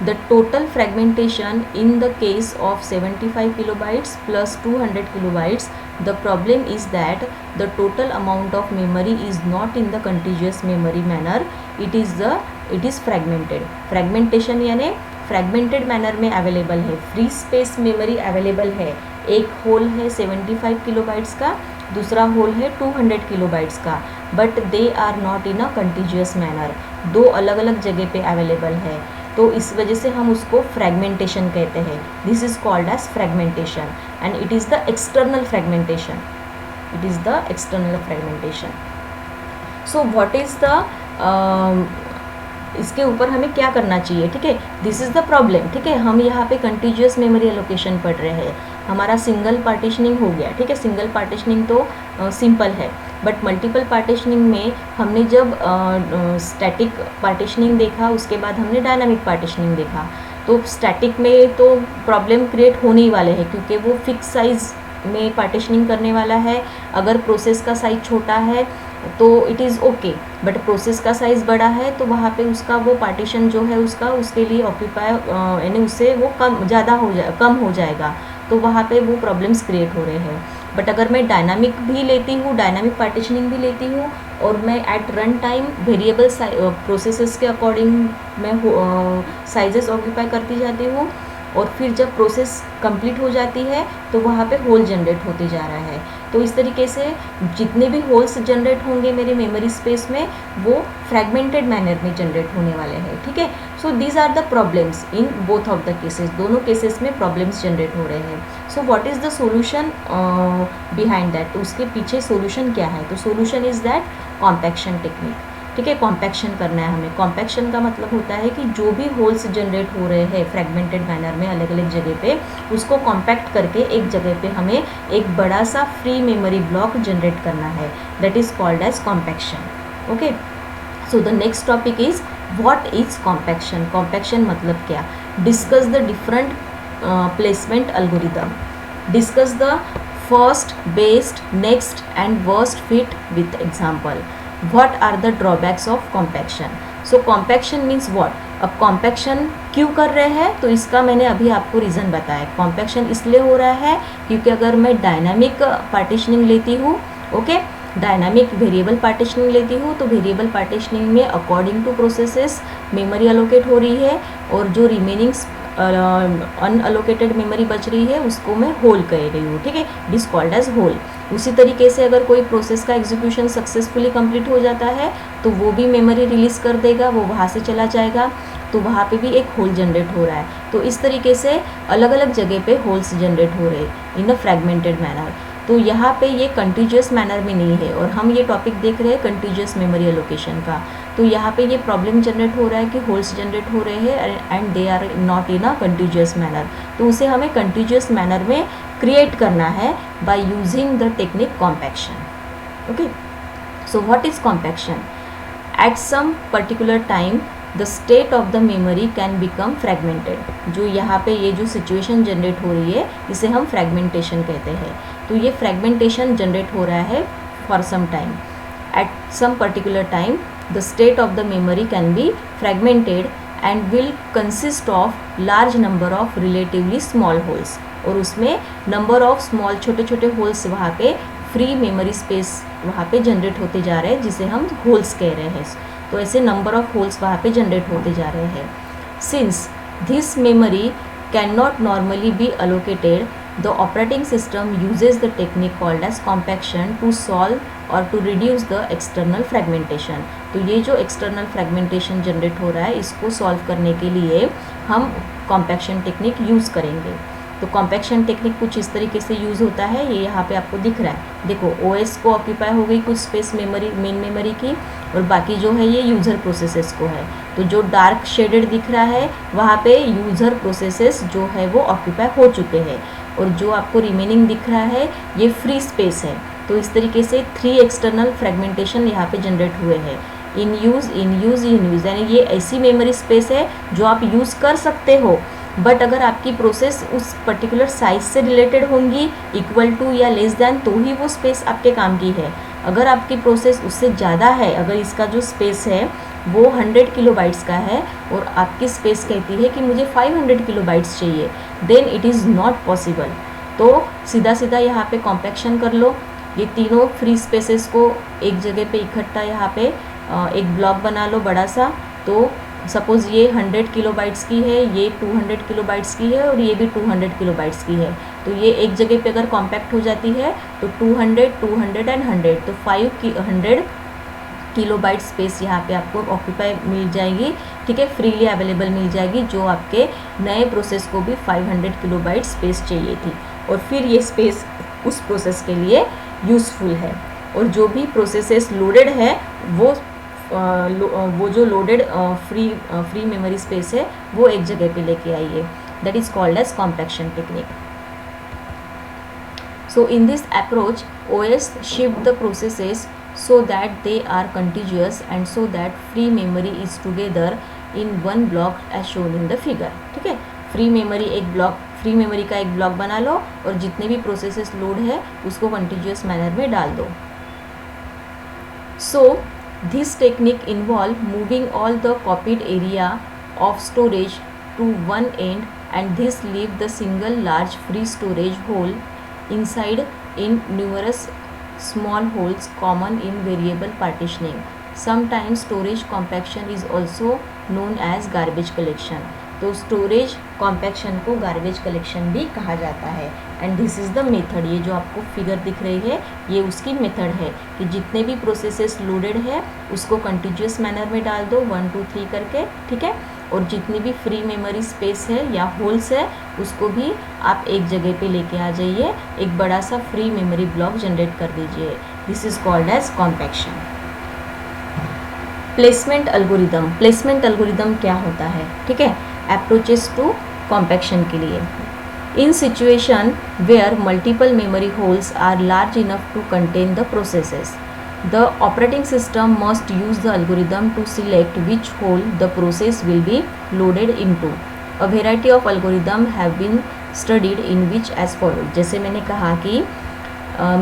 The total fragmentation in the case of 75 kilobytes plus 200 kilobytes, the problem is that the total amount of memory is not in the contiguous memory manner, it is fragmented. fragmentation यानी fragmented manner में available है, free space memory available है। एक whole है 75 kilobytes का, दूसरा whole है 200 kilobytes का, but they are not in a continuous manner, दो अलग अलग जगह पे अवेलेबल है, तो इस वजह से हम उसको फ्रैगमेंटेशन कहते हैं। This is called as fragmentation and it is the external fragmentation, it is the external fragmentation. So what is the इसके ऊपर हमें क्या करना चाहिए, ठीक है, दिस इज़ द प्रॉब्लम, ठीक है। हम यहाँ पे कंटिन्यूअस मेमोरी एलोकेशन पढ़ रहे हैं, हमारा सिंगल पार्टीशनिंग हो गया, ठीक है, सिंगल पार्टीशनिंग तो सिंपल है, बट मल्टीपल पार्टीशनिंग में हमने जब स्टैटिक पार्टीशनिंग देखा, उसके बाद हमने डायनामिक पार्टीशनिंग देखा, तो स्टैटिक में तो प्रॉब्लम क्रिएट होने ही वाले हैं, क्योंकि वो फिक्स साइज़ में पार्टीशनिंग करने वाला है। अगर प्रोसेस का साइज़ छोटा है तो it is okay, but process का साइज़ बड़ा है तो वहाँ पे उसका वो पार्टीशन जो है उसके लिए ऑक्यूपाई यानी उससे वो कम हो जाएगा, तो वहाँ पे वो प्रॉब्लम्स क्रिएट हो रहे हैं। बट अगर मैं डायनामिक भी लेती हूँ, डायनामिक पार्टीशनिंग भी लेती हूँ, और मैं at run time variable processes के अकॉर्डिंग मैं साइजेस ऑक्यूपाई करती जाती हूँ, और फिर जब प्रोसेस कंप्लीट हो जाती है तो वहाँ पे होल जनरेट होते जा रहा है। तो इस तरीके से जितने भी होल्स जनरेट होंगे मेरे मेमोरी स्पेस में, वो फ्रैगमेंटेड मैनर में जनरेट होने वाले हैं, ठीक है। So these are the problems in both of the cases, दोनों केसेस में प्रॉब्लम्स जनरेट हो रहे हैं। So what is the solution behind that, तो उसके पीछे सोल्यूशन क्या है, तो solution is that compaction technique, ठीक है। कॉम्पैक्शन करना है हमें। कॉम्पैक्शन का मतलब होता है कि जो भी होल्स जनरेट हो रहे हैं फ्रैगमेंटेड मैनर में अलग अलग जगह पे, उसको कॉम्पैक्ट करके एक जगह पे हमें एक बड़ा सा फ्री मेमोरी ब्लॉक जनरेट करना है, that is called as compaction. Okay, so the next topic is what is compaction. Compaction मतलब क्या, discuss the different placement algorithm, discuss the first, best, next and worst fit with example. What are the drawbacks of compaction? So compaction means what? अब compaction क्यों कर रहे हैं, तो इसका मैंने अभी आपको रीज़न बताया। compaction इसलिए हो रहा है क्योंकि अगर मैं डायनामिक पार्टीशनिंग लेती हूँ, ओके, डायनामिक वेरिएबल पार्टीशनिंग लेती हूँ, तो वेरिएबल पार्टीशनिंग में according to processes memory allocate हो रही है, और जो रिमेनिंग अनअलोकेटेड मेमोरी बच रही है उसको मैं होल कह रही हूँ, ठीक है, it is called as hole. उसी तरीके से अगर कोई प्रोसेस का एग्जीक्यूशन सक्सेसफुली कंप्लीट हो जाता है तो वो भी मेमोरी रिलीज़ कर देगा, वो वहाँ से चला जाएगा, तो वहाँ पे भी एक होल जनरेट हो रहा है। तो इस तरीके से अलग अलग जगह पे होल्स जनरेट हो रहे हैं इन अ फ्रैगमेंटेड मैनर। तो यहाँ पे ये कंटिन्यूअस मैनर में नहीं है, और हम ये टॉपिक देख रहे हैं कंटिन्यूअस मेमोरी एलोकेशन का। तो यहाँ पे ये प्रॉब्लम जनरेट हो रहा है कि होल्स जनरेट हो रहे हैं and they are not in a continuous manner, तो उसे हमें कंटिन्यूअस मैनर में क्रिएट करना है by using the technique compaction. Okay, so what is compaction? At some particular time the state of the memory can become fragmented. जो यहाँ पे ये जो सिचुएशन जनरेट हो रही है इसे हम फ्रैगमेंटेशन कहते हैं। तो ये फ्रैगमेंटेशन जनरेट हो रहा है for some time, at some particular time the state of the memory can be fragmented and will consist of large number of relatively small holes, और उसमें number of small छोटे छोटे holes वहाँ पे free memory space वहाँ पे generate होते जा रहे हैं, जिसे हम holes कह रहे हैं। तो ऐसे number of holes वहाँ पे generate होते जा रहे हैं। Since this memory cannot normally be allocated, the operating system uses the technique called as compaction to solve or to reduce the external fragmentation. तो ये जो एक्सटर्नल फ्रैगमेंटेशन जनरेट हो रहा है इसको सॉल्व करने के लिए हम कॉम्पैक्शन टेक्निक यूज़ करेंगे। तो कॉम्पैक्शन टेक्निक कुछ इस तरीके से यूज़ होता है, ये यहाँ पे आपको दिख रहा है। देखो ओएस को ऑक्यूपाई हो गई कुछ स्पेस मेमोरी, मेन मेमोरी की, और बाकी जो है ये यूज़र प्रोसेसेस को है। तो जो डार्क शेडेड दिख रहा है वहाँ पे यूज़र प्रोसेसेस जो है वो ऑक्यूपाई हो चुके हैं, और जो आपको रिमेनिंग दिख रहा है ये फ्री स्पेस है। तो इस तरीके से 3 एक्सटर्नल फ्रैगमेंटेशन यहाँ पे जनरेट हुए हैं, इन यूज़, यानी ये ऐसी मेमोरी स्पेस है जो आप यूज़ कर सकते हो, बट अगर आपकी प्रोसेस उस पर्टिकुलर साइज से रिलेटेड होंगी, इक्वल टू या लेस दैन, तो ही वो स्पेस आपके काम की है। अगर आपकी प्रोसेस उससे ज़्यादा है, अगर इसका जो स्पेस है वो 100 किलोबाइट्स का है और आपकी स्पेस कहती है कि मुझे 500 किलोबाइट्स चाहिए, then it is not possible. तो सीधा सीधा यहाँ पे कॉम्पैक्शन कर लो, ये तीनों फ्री स्पेसेस को एक जगह पे इकट्ठा यहाँ पे एक ब्लॉक बना लो बड़ा सा। तो सपोज़ ये 100 किलोबाइट्स की है, ये 200 किलोबाइट्स की है और ये भी 200 किलोबाइट्स की है। तो ये एक जगह पे अगर कॉम्पैक्ट हो जाती है तो 200, 200 एंड 100, तो 500 किलोबाइट स्पेस यहाँ पे आपको ऑक्यूपाई मिल जाएगी, ठीक है, फ्रीली अवेलेबल मिल जाएगी, जो आपके नए प्रोसेस को भी 500 किलोबाइट स्पेस चाहिए थी। और फिर ये स्पेस उस प्रोसेस के लिए यूज़फुल है। और जो भी प्रोसेसेस लोडेड है वो जो लोडेड फ्री मेमोरी स्पेस है वो एक जगह पे लेके आइए। That is called as compaction technique. So in this approach, OS shift the processes so that they are contiguous and so that free memory is together in one block as shown in the figure। ठीक है, free memory का एक block बना लो और जितने भी processes load है उसको कंटिन्यूअस मैनर में डाल दो। So this technique involve moving all the copied area of storage to one end and this leave the single large free storage hole inside in numerous small holes common in variable partitioning। Sometimes storage compaction is also known as garbage collection। तो storage compaction को garbage collection भी कहा जाता है। And this is the method, ये जो आपको figure दिख रही है ये उसकी मेथड है कि जितने भी प्रोसेसेस लोडेड है उसको कंटिन्यूअस मैनर में डाल दो 1 2 3 करके, ठीक है, और जितनी भी फ्री मेमोरी स्पेस है या होल्स है उसको भी आप एक जगह पे लेके आ जाइए, एक बड़ा सा फ्री मेमोरी ब्लॉक जनरेट कर दीजिए। This is called as compaction. Placement algorithm, placement algorithm क्या होता है, ठीक है, अप्रोचेस टू कॉम्पैक्शन के लिए। In situation where multiple memory holes are large enough to contain the processes, the operating system must use the algorithm to select which hole the process will be loaded into। A variety of algorithm have been studied in which as follows। जैसे मैंने कहा कि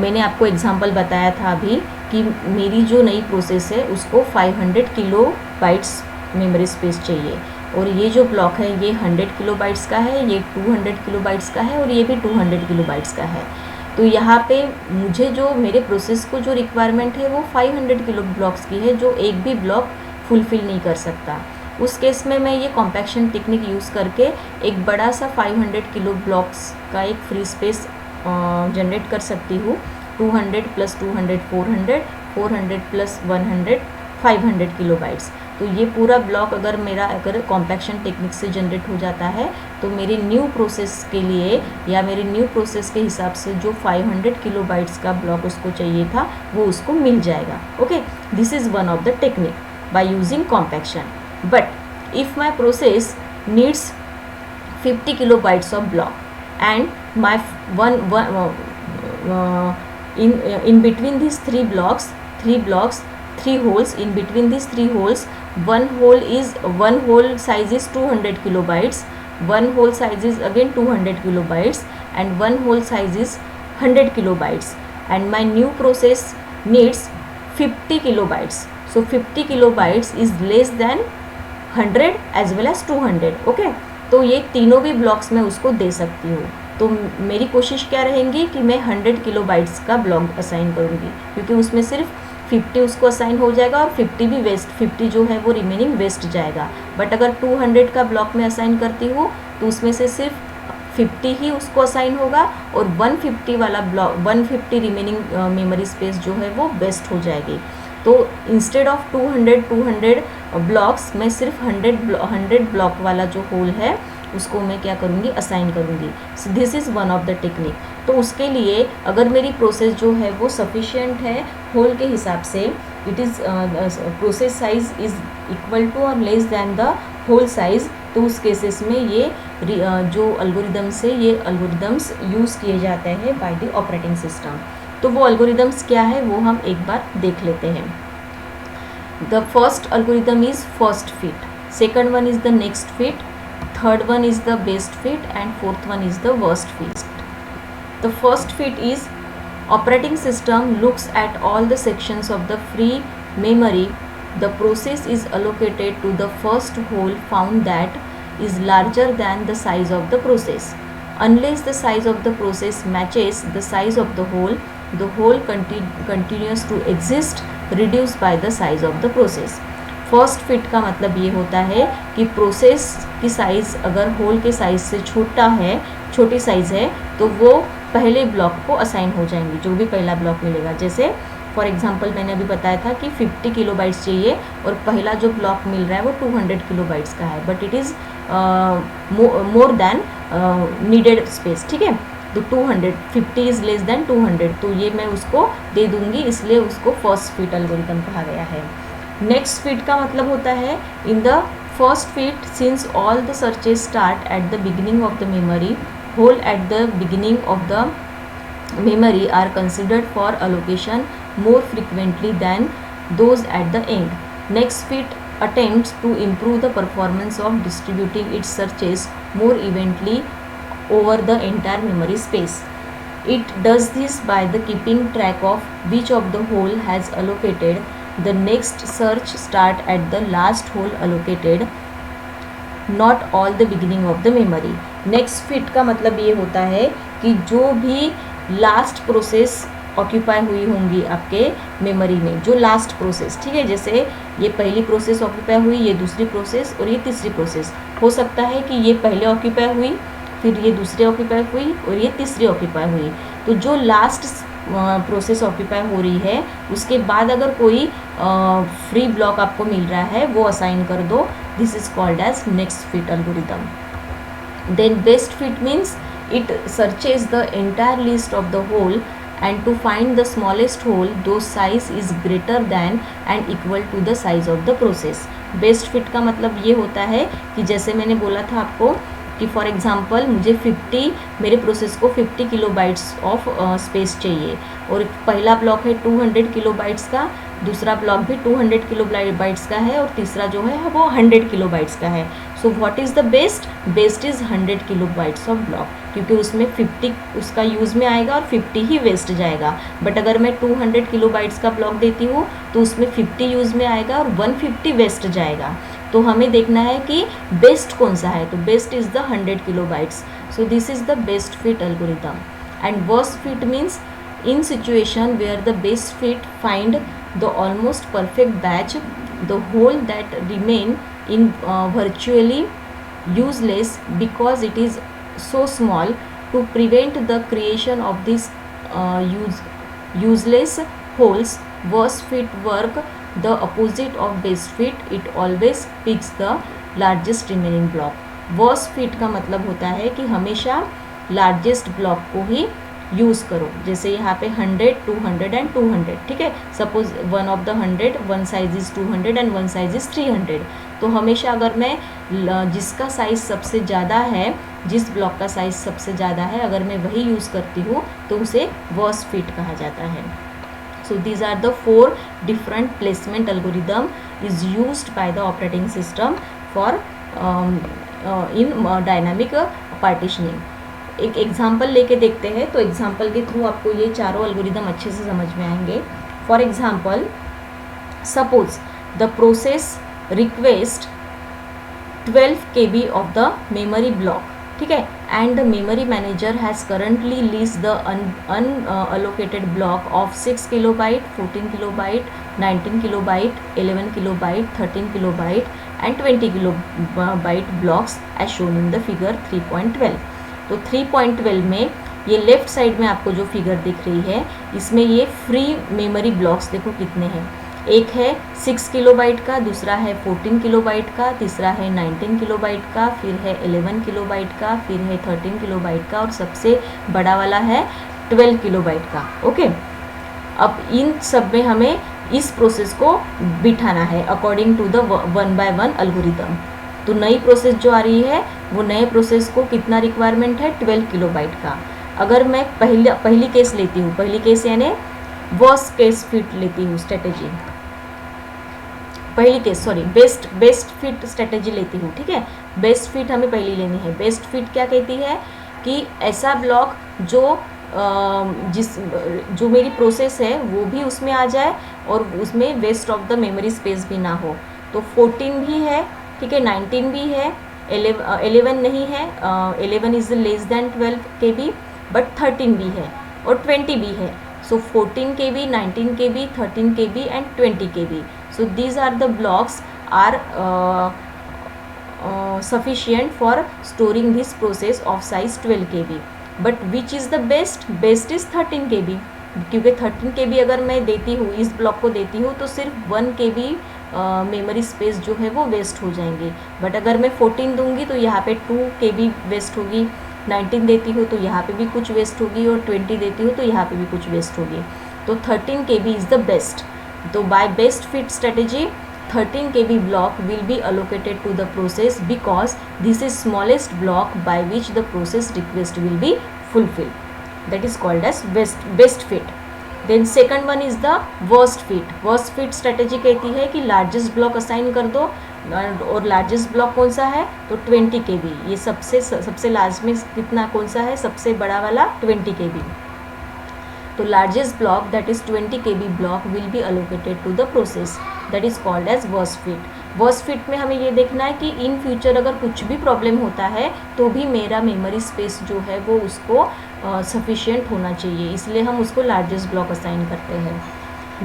मैंने आपको example बताया था अभी कि मेरी जो नई प्रोसेस है उसको 500 किलो बाइट्स मेमोरी स्पेस चाहिए और ये जो ब्लॉक है ये 100 किलो बाइट्स का है, ये 200 किलो बाइट्स का है और ये भी 200 किलो बाइट्स का है। तो यहाँ पे मुझे जो मेरे प्रोसेस को जो रिक्वायरमेंट है वो 500 किलो ब्लॉक्स की है, जो एक भी ब्लॉक फुलफ़िल नहीं कर सकता। उस केस में मैं ये कॉम्पैक्शन टेक्निक यूज़ करके एक बड़ा सा 500 किलो ब्लॉक्स का एक फ्री स्पेस जनरेट कर सकती हूँ। 200 + 200 400, 400 + 100 500 किलो बाइट्स। तो ये पूरा ब्लॉक अगर कॉम्पैक्शन टेक्निक से जनरेट हो जाता है तो मेरी न्यू प्रोसेस के लिए या मेरी न्यू प्रोसेस के हिसाब से जो 500 किलो बाइट्स का ब्लॉक उसको चाहिए था वो उसको मिल जाएगा। Okay, this is one of the technique by using compaction. But if my process needs 50 kilo bytes of block and my in between these three blocks, three holes, in between these three holes, one hole size is 200 kilobytes, one hole size is again 200 kilobytes and one hole size is 100 kilobytes and my new process needs 50 kilobytes। So 50 kilobytes is less than 100 as well as 200। Okay, तो ये तीनों भी blocks में उसको दे सकती हूँ। तो मेरी कोशिश क्या रहेंगी कि मैं 100 किलो बाइट्स का ब्लॉक असाइन करूँगी क्योंकि उसमें सिर्फ 50 उसको असाइन हो जाएगा और 50 भी वेस्ट, 50 जो है वो रिमेनिंग वेस्ट जाएगा। बट अगर 200 का ब्लॉक में असाइन करती हूँ तो उसमें से सिर्फ 50 ही उसको असाइन होगा और 150 वाला ब्लॉक 150 रिमेनिंग मेमोरी स्पेस जो है वो वेस्ट हो जाएगी। तो इंस्टेड ऑफ 200 ब्लॉक्स मैं सिर्फ 100 ब्लॉक वाला जो होल है उसको मैं क्या करूँगी, असाइन करूँगी। सो this is one of the technique. तो उसके लिए अगर मेरी प्रोसेस जो है वो सफिशिएंट है होल के हिसाब से, it is process size is equal to और less than the hole size, तो उस केसेस में ये जो एल्गोरिदम्स यूज़ किए जाते हैं बाय द ऑपरेटिंग सिस्टम। तो वो एल्गोरिदम्स क्या है वो हम एक बार देख लेते हैं। The first algorithm is first fit, second one is the next fit, third one is the best fit and fourth one is the worst fit। The first fit is operating system looks at all the sections of the free memory the process is allocated to the first hole found that is larger than the size of the process. Unless the size of the process matches the size of the whole continues to exist reduced by the size of the process. First fit का मतलब ये होता है कि process की size अगर whole के size से छोटी साइज़ है तो वो पहले ब्लॉक को असाइन हो जाएंगे, जो भी पहला ब्लॉक मिलेगा. जैसे फॉर एग्जांपल मैंने अभी बताया था कि 50 किलोबाइट्स चाहिए और पहला जो ब्लॉक मिल रहा है वो 200 किलोबाइट्स का है, but it is more than needed space. ठीक है, तो 250 इज़ लेस देन 200, तो ये मैं उसको दे दूंगी, इसलिए उसको फर्स्ट फिट एल्गोरिथम कहा गया है. नेक्स्ट फिट का मतलब होता है in the first fit since all the searches start at the beginning of the memory, hole at the beginning of the memory are considered for allocation more frequently than those at the end. Next fit attempts to improve the performance of distributing its searches more evenly over the entire memory space. It does this by the keeping track of which of the whole has allocated the next search start at the last whole allocated, not all the beginning of the memory. Next fit का मतलब ये होता है कि जो भी last process occupy हुई होंगी आपके मेमोरी में, जो लास्ट प्रोसेस, ठीक है, जैसे ये पहली प्रोसेस ऑक्यूपाई हुई, ये दूसरी प्रोसेस और ये तीसरी प्रोसेस. हो सकता है कि ये पहले ऑक्यूपाई हुई, फिर ये दूसरी ऑक्यूपाई हुई और ये तीसरी ऑक्यूपाई हुई. तो जो लास्ट प्रोसेस ऑक्यूपाई हो रही है उसके बाद अगर कोई फ्री ब्लॉक आपको मिल रहा है वो असाइन कर दो. This is called as next fit algorithm. Then best fit means it searches the entire list of the whole and to find the smallest whole those size is greater than and equal to the size of the process. Best fit का मतलब ये होता है कि जैसे मैंने बोला था आपको कि फॉर एग्जांपल मुझे 50 मेरे प्रोसेस को 50 किलोबाइट्स ऑफ स्पेस चाहिए और पहला ब्लॉक है 200 किलोबाइट्स का, दूसरा ब्लॉक भी 200 किलोबाइट्स का है और तीसरा जो है वो 100 किलोबाइट्स का है. सो what is the best? Best is 100 kilobytes of block, क्योंकि उसमें 50 उसका यूज़ में आएगा और 50 ही वेस्ट जाएगा. बट अगर मैं 200 किलोबाइट्स का ब्लॉक देती हूँ तो उसमें 50 यूज़ में आएगा और 150 वेस्ट जाएगा. तो हमें देखना है कि बेस्ट कौन सा है, तो best is the 100 kilobytes. So this is the best fit algorithm. And worst fit means in situation where the best fit find the almost perfect batch, the whole that remain in virtually useless because it is so small. To prevent the creation of these useless holes, worst fit work the opposite of best fit. It always picks the largest remaining block. worst fit का मतलब होता है कि हमेशा largest block को ही use करो. जैसे यहाँ पे 100, 200 एंड 200, ठीक है. Suppose one of the 100 one size is 200 and one size is 300. तो हमेशा अगर मैं जिसका साइज़ सबसे ज़्यादा है, जिस ब्लॉक का साइज़ सबसे ज़्यादा है, अगर मैं वही यूज़ करती हूँ तो उसे वर्स्ट फिट कहा जाता है. So these are the 4 different placement algorithm is used by the operating system for in dynamic partitioning. एक एग्जाम्पल लेके देखते हैं, तो एग्जाम्पल के थ्रू आपको ये चारों एल्गोरिदम अच्छे से समझ में आएंगे. For example suppose the process request 12 KB of the memory block, ठीक है, and the memory manager has currently lease the unallocated block of 6 kilobyte, 14 kilobyte, 19 kilobyte, 11 kilobyte, 13 kilobyte and 20 kilobyte blocks as shown in the figure 3.12. तो 3.12 में ये left side में आपको जो figure दिख रही है इसमें ये फ्री मेमोरी ब्लॉक्स देखो कितने हैं. एक है 6 किलोबाइट का, दूसरा है 14 किलोबाइट का, तीसरा है 19 किलोबाइट का, फिर है 11 किलोबाइट का, फिर है 13 किलोबाइट का और सबसे बड़ा वाला है 12 किलोबाइट का. ओके, अब इन सब में हमें इस प्रोसेस को बिठाना है according to the 1 by 1 algorithm. तो नई प्रोसेस जो आ रही है वो नए प्रोसेस को कितना रिक्वायरमेंट है 12 किलोबाइट का. अगर मैं पहली केस लेती हूँ, पहली केस यानी वर्स्ट केस फिट लेती हूँ स्ट्रेटेजी, पहली case sorry best fit strategy लेती हूँ, ठीक है. बेस्ट फिट हमें पहली लेनी है. बेस्ट फिट क्या कहती है कि ऐसा ब्लॉक जो जिस जो मेरी प्रोसेस है वो भी उसमें आ जाए और उसमें waste of the memory space भी ना हो। तो 14 भी है, ठीक है, 19 भी है, 11 नहीं है, 11 is less than 12 KB, but 13 भी है और 20 भी है। सो 14 KB, 19 KB, 13 KB and 20 KB. So these are the blocks are sufficient for storing this process of size 12 KB. But which is the best? Best is 13 KB, क्योंकि 13 KB अगर मैं देती हूँ, इस ब्लॉक को देती हूँ, तो सिर्फ 1 KB मेमोरी स्पेस जो है वो वेस्ट हो जाएंगी। बट अगर मैं 14 दूंगी तो यहाँ पे 2 KB वेस्ट होगी, 19 देती हूँ तो यहाँ पे भी कुछ वेस्ट होगी, और 20 देती हूँ तो यहाँ पे भी कुछ वेस्ट होगी। तो 13 KB इज़ द बेस्ट। तो by best fit strategy, 13 KB block will be allocated to the process because this is smallest block by which the process request will be fulfilled. That is called as best fit. Then second one is the worst fit. Worst fit strategy कहती है कि largest block assign कर दो, और largest block कौन सा है, तो 20 KB। ये सबसे लार्ज में कितना कौन सा है, सबसे बड़ा वाला 20 KB। तो largest block that is 20 KB block will be allocated to the process, that is called as worst fit. Worst fit में हमें ये देखना है कि इन फ्यूचर अगर कुछ भी प्रॉब्लम होता है तो भी मेरा मेमोरी स्पेस जो है वो उसको सफिशिएंट होना चाहिए, इसलिए हम उसको लार्जेस्ट ब्लॉक असाइन करते हैं।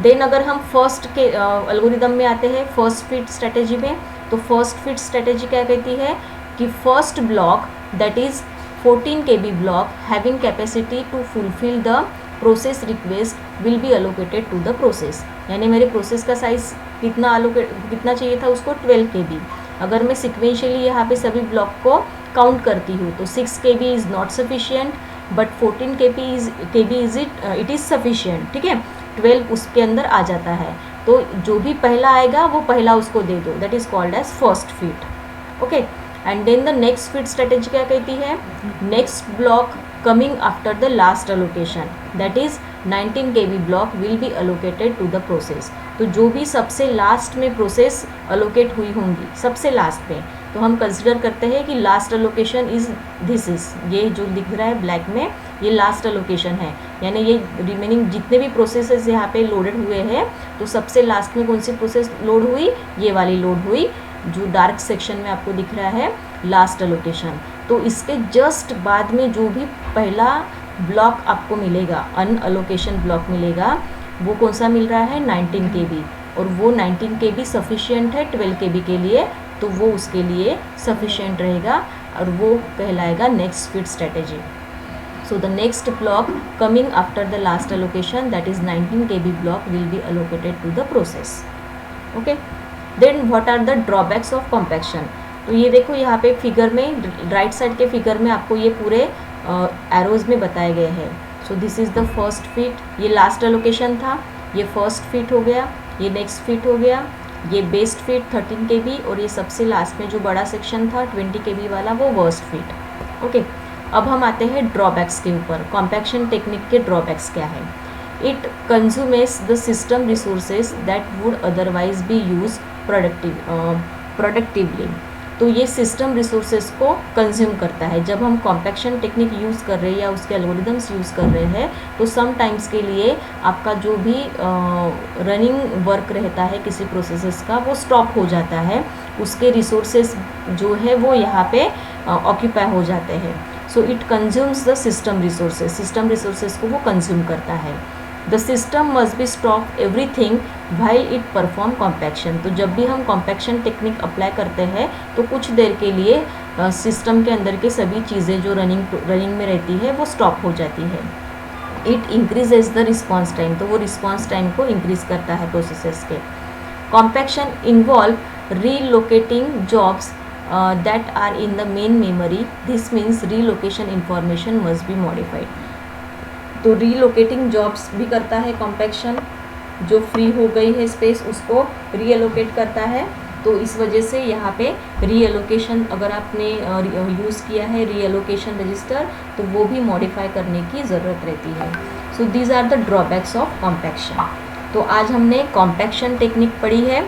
देन अगर हम फर्स्ट के एल्गोरिदम में आते हैं, फर्स्ट फिट स्ट्रेटेजी में, तो फर्स्ट फिट स्ट्रेटेजी क्या कहती है कि first block that is 14 KB block having capacity to fulfil the process request will be allocated to the process. यानी मेरे प्रोसेस का साइज़ कितना चाहिए था उसको, 12 KB। अगर मैं सिक्वेंशियली यहाँ पे सभी ब्लॉक को काउंट करती हूँ तो 6 KB is not sufficient, but 14 KB is it is sufficient, ठीक है। 12 उसके अंदर आ जाता है, तो जो भी पहला आएगा वो पहला उसको दे दो, that is called as first fit. Okay, and then the next fit strategy क्या कहती है, next block coming after the last allocation, that is 19 KB block will be allocated to the process. तो जो भी सबसे लास्ट में process allocate हुई होंगी, सबसे लास्ट में, तो हम कंसिडर करते हैं कि last allocation is this is, ये जो दिख रहा है ब्लैक में, ये लास्ट अलोकेशन है। यानी ये रिमेनिंग जितने भी प्रोसेसेस यहाँ पे लोडेड हुए हैं, तो सबसे लास्ट में कौन सी प्रोसेस लोड हुई, ये वाली लोड हुई, जो डार्क सेक्शन में आपको दिख रहा है लास्ट अलोकेशन। तो इसके जस्ट बाद में जो भी पहला ब्लॉक आपको मिलेगा, अनअलोकेशन ब्लॉक मिलेगा, वो कौन सा मिल रहा है, 19 KB, और वो 19 KB सफिशिएंट है 12 KB के लिए, तो वो उसके लिए सफिशिएंट रहेगा और वो कहलाएगा next fit strategy. So the next block coming after the last allocation that is 19 KB block will be allocated to the process. Okay, then what are the drawbacks of compaction. तो ये देखो यहाँ पे figure में, right side के figure में आपको ये पूरे एरोज़ में बताए गए हैं। सो this is the first fit, ये लास्ट अलोकेशन था, ये फर्स्ट फिट हो गया, ये नेक्स्ट फिट हो गया, ये बेस्ट फिट 13 KB, और ये सबसे लास्ट में जो बड़ा सेक्शन था 20 KB वाला, वो वर्स्ट फिट। ओके, अब हम आते हैं ड्रॉबैक्स के ऊपर। कॉम्पैक्शन टेक्निक के ड्रॉबैक्स क्या है, it consumes the system resources that would otherwise be use productively. तो ये सिस्टम रिसोर्सेज को कंज्यूम करता है। जब हम कॉम्पैक्शन टेक्निक यूज़ कर रहे हैं या उसके एल्गोरिदम्स यूज़ कर रहे हैं, तो सम टाइम्स के लिए आपका जो भी रनिंग वर्क रहता है किसी प्रोसेसेस का, वो स्टॉप हो जाता है, उसके रिसोर्सेज जो है वो यहाँ पे ऑक्यूपाई हो जाते हैं। So it consumes the system resources को वो कंज्यूम करता है। The system must be stop everything while it perform compaction. तो जब भी हम कॉम्पैक्शन टेक्निक अप्लाई करते हैं तो कुछ देर के लिए सिस्टम के अंदर की सभी चीज़ें जो रनिंग में रहती है वो स्टॉप हो जाती है। It increases the response time, तो वो रिस्पॉन्स टाइम को इंक्रीज करता है प्रोसेसेस के। Compaction involve relocating jobs that are in the main memory. This means relocation information must be modified. तो रीलोकेटिंग जॉब्स भी करता है कॉम्पैक्शन, जो फ्री हो गई है स्पेस उसको रीएलोकेट करता है। तो इस वजह से यहाँ पे रीएलोकेशन, अगर आपने यूज़ किया है रीएलोकेशन रजिस्टर, तो वो भी मॉडिफाई करने की ज़रूरत रहती है। So these are the drawbacks of compaction. तो आज हमने कॉम्पैक्शन टेक्निक पढ़ी है,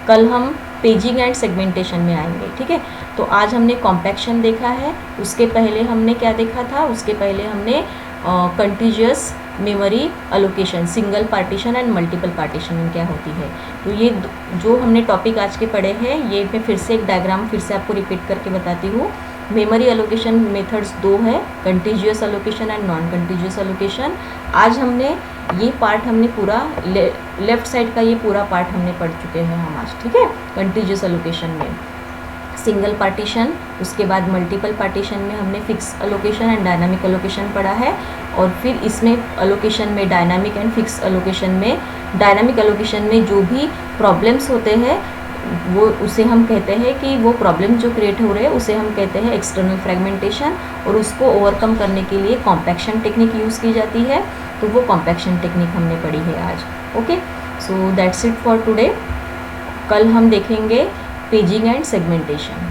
कल हम पेजिंग एंड सेगमेंटेशन में आएंगे, ठीक है। तो आज हमने कॉम्पैक्शन देखा है, उसके पहले हमने क्या देखा था, उसके पहले हमने contiguous memory allocation, single partition and multiple partitioning क्या होती है। तो ये जो हमने टॉपिक आज के पढ़े हैं, ये मैं फिर से एक डायग्राम फिर से आपको रिपीट करके बताती हूँ। मेमोरी अलोकेशन मेथड्स दो है, contiguous allocation and non contiguous allocation. आज हमने ये पार्ट हमने पूरा लेफ्ट साइड का ये पूरा पार्ट हमने पढ़ चुके हैं हम आज, ठीक है। कंटीजियस अलोकेशन में सिंगल पार्टीशन, उसके बाद मल्टीपल पार्टीशन में हमने fix allocation and dynamic allocation पढ़ा है, और फिर इसमें अलोकेशन में डायनामिक एंड फिक्स अलोकेशन में, डायनामिक अलोकेशन में जो भी प्रॉब्लम्स होते हैं वो उसे हम कहते हैं कि वो प्रॉब्लम जो क्रिएट हो रहे हैं उसे हम कहते हैं एक्सटर्नल फ्रेगमेंटेशन, और उसको ओवरकम करने के लिए कॉम्पैक्शन टेक्निक यूज़ की जाती है। तो वो कॉम्पैक्शन टेक्निक हमने पढ़ी है आज। Okay, so that's it for today. कल हम देखेंगे पेजिंग एंड सेगमेंटेशन।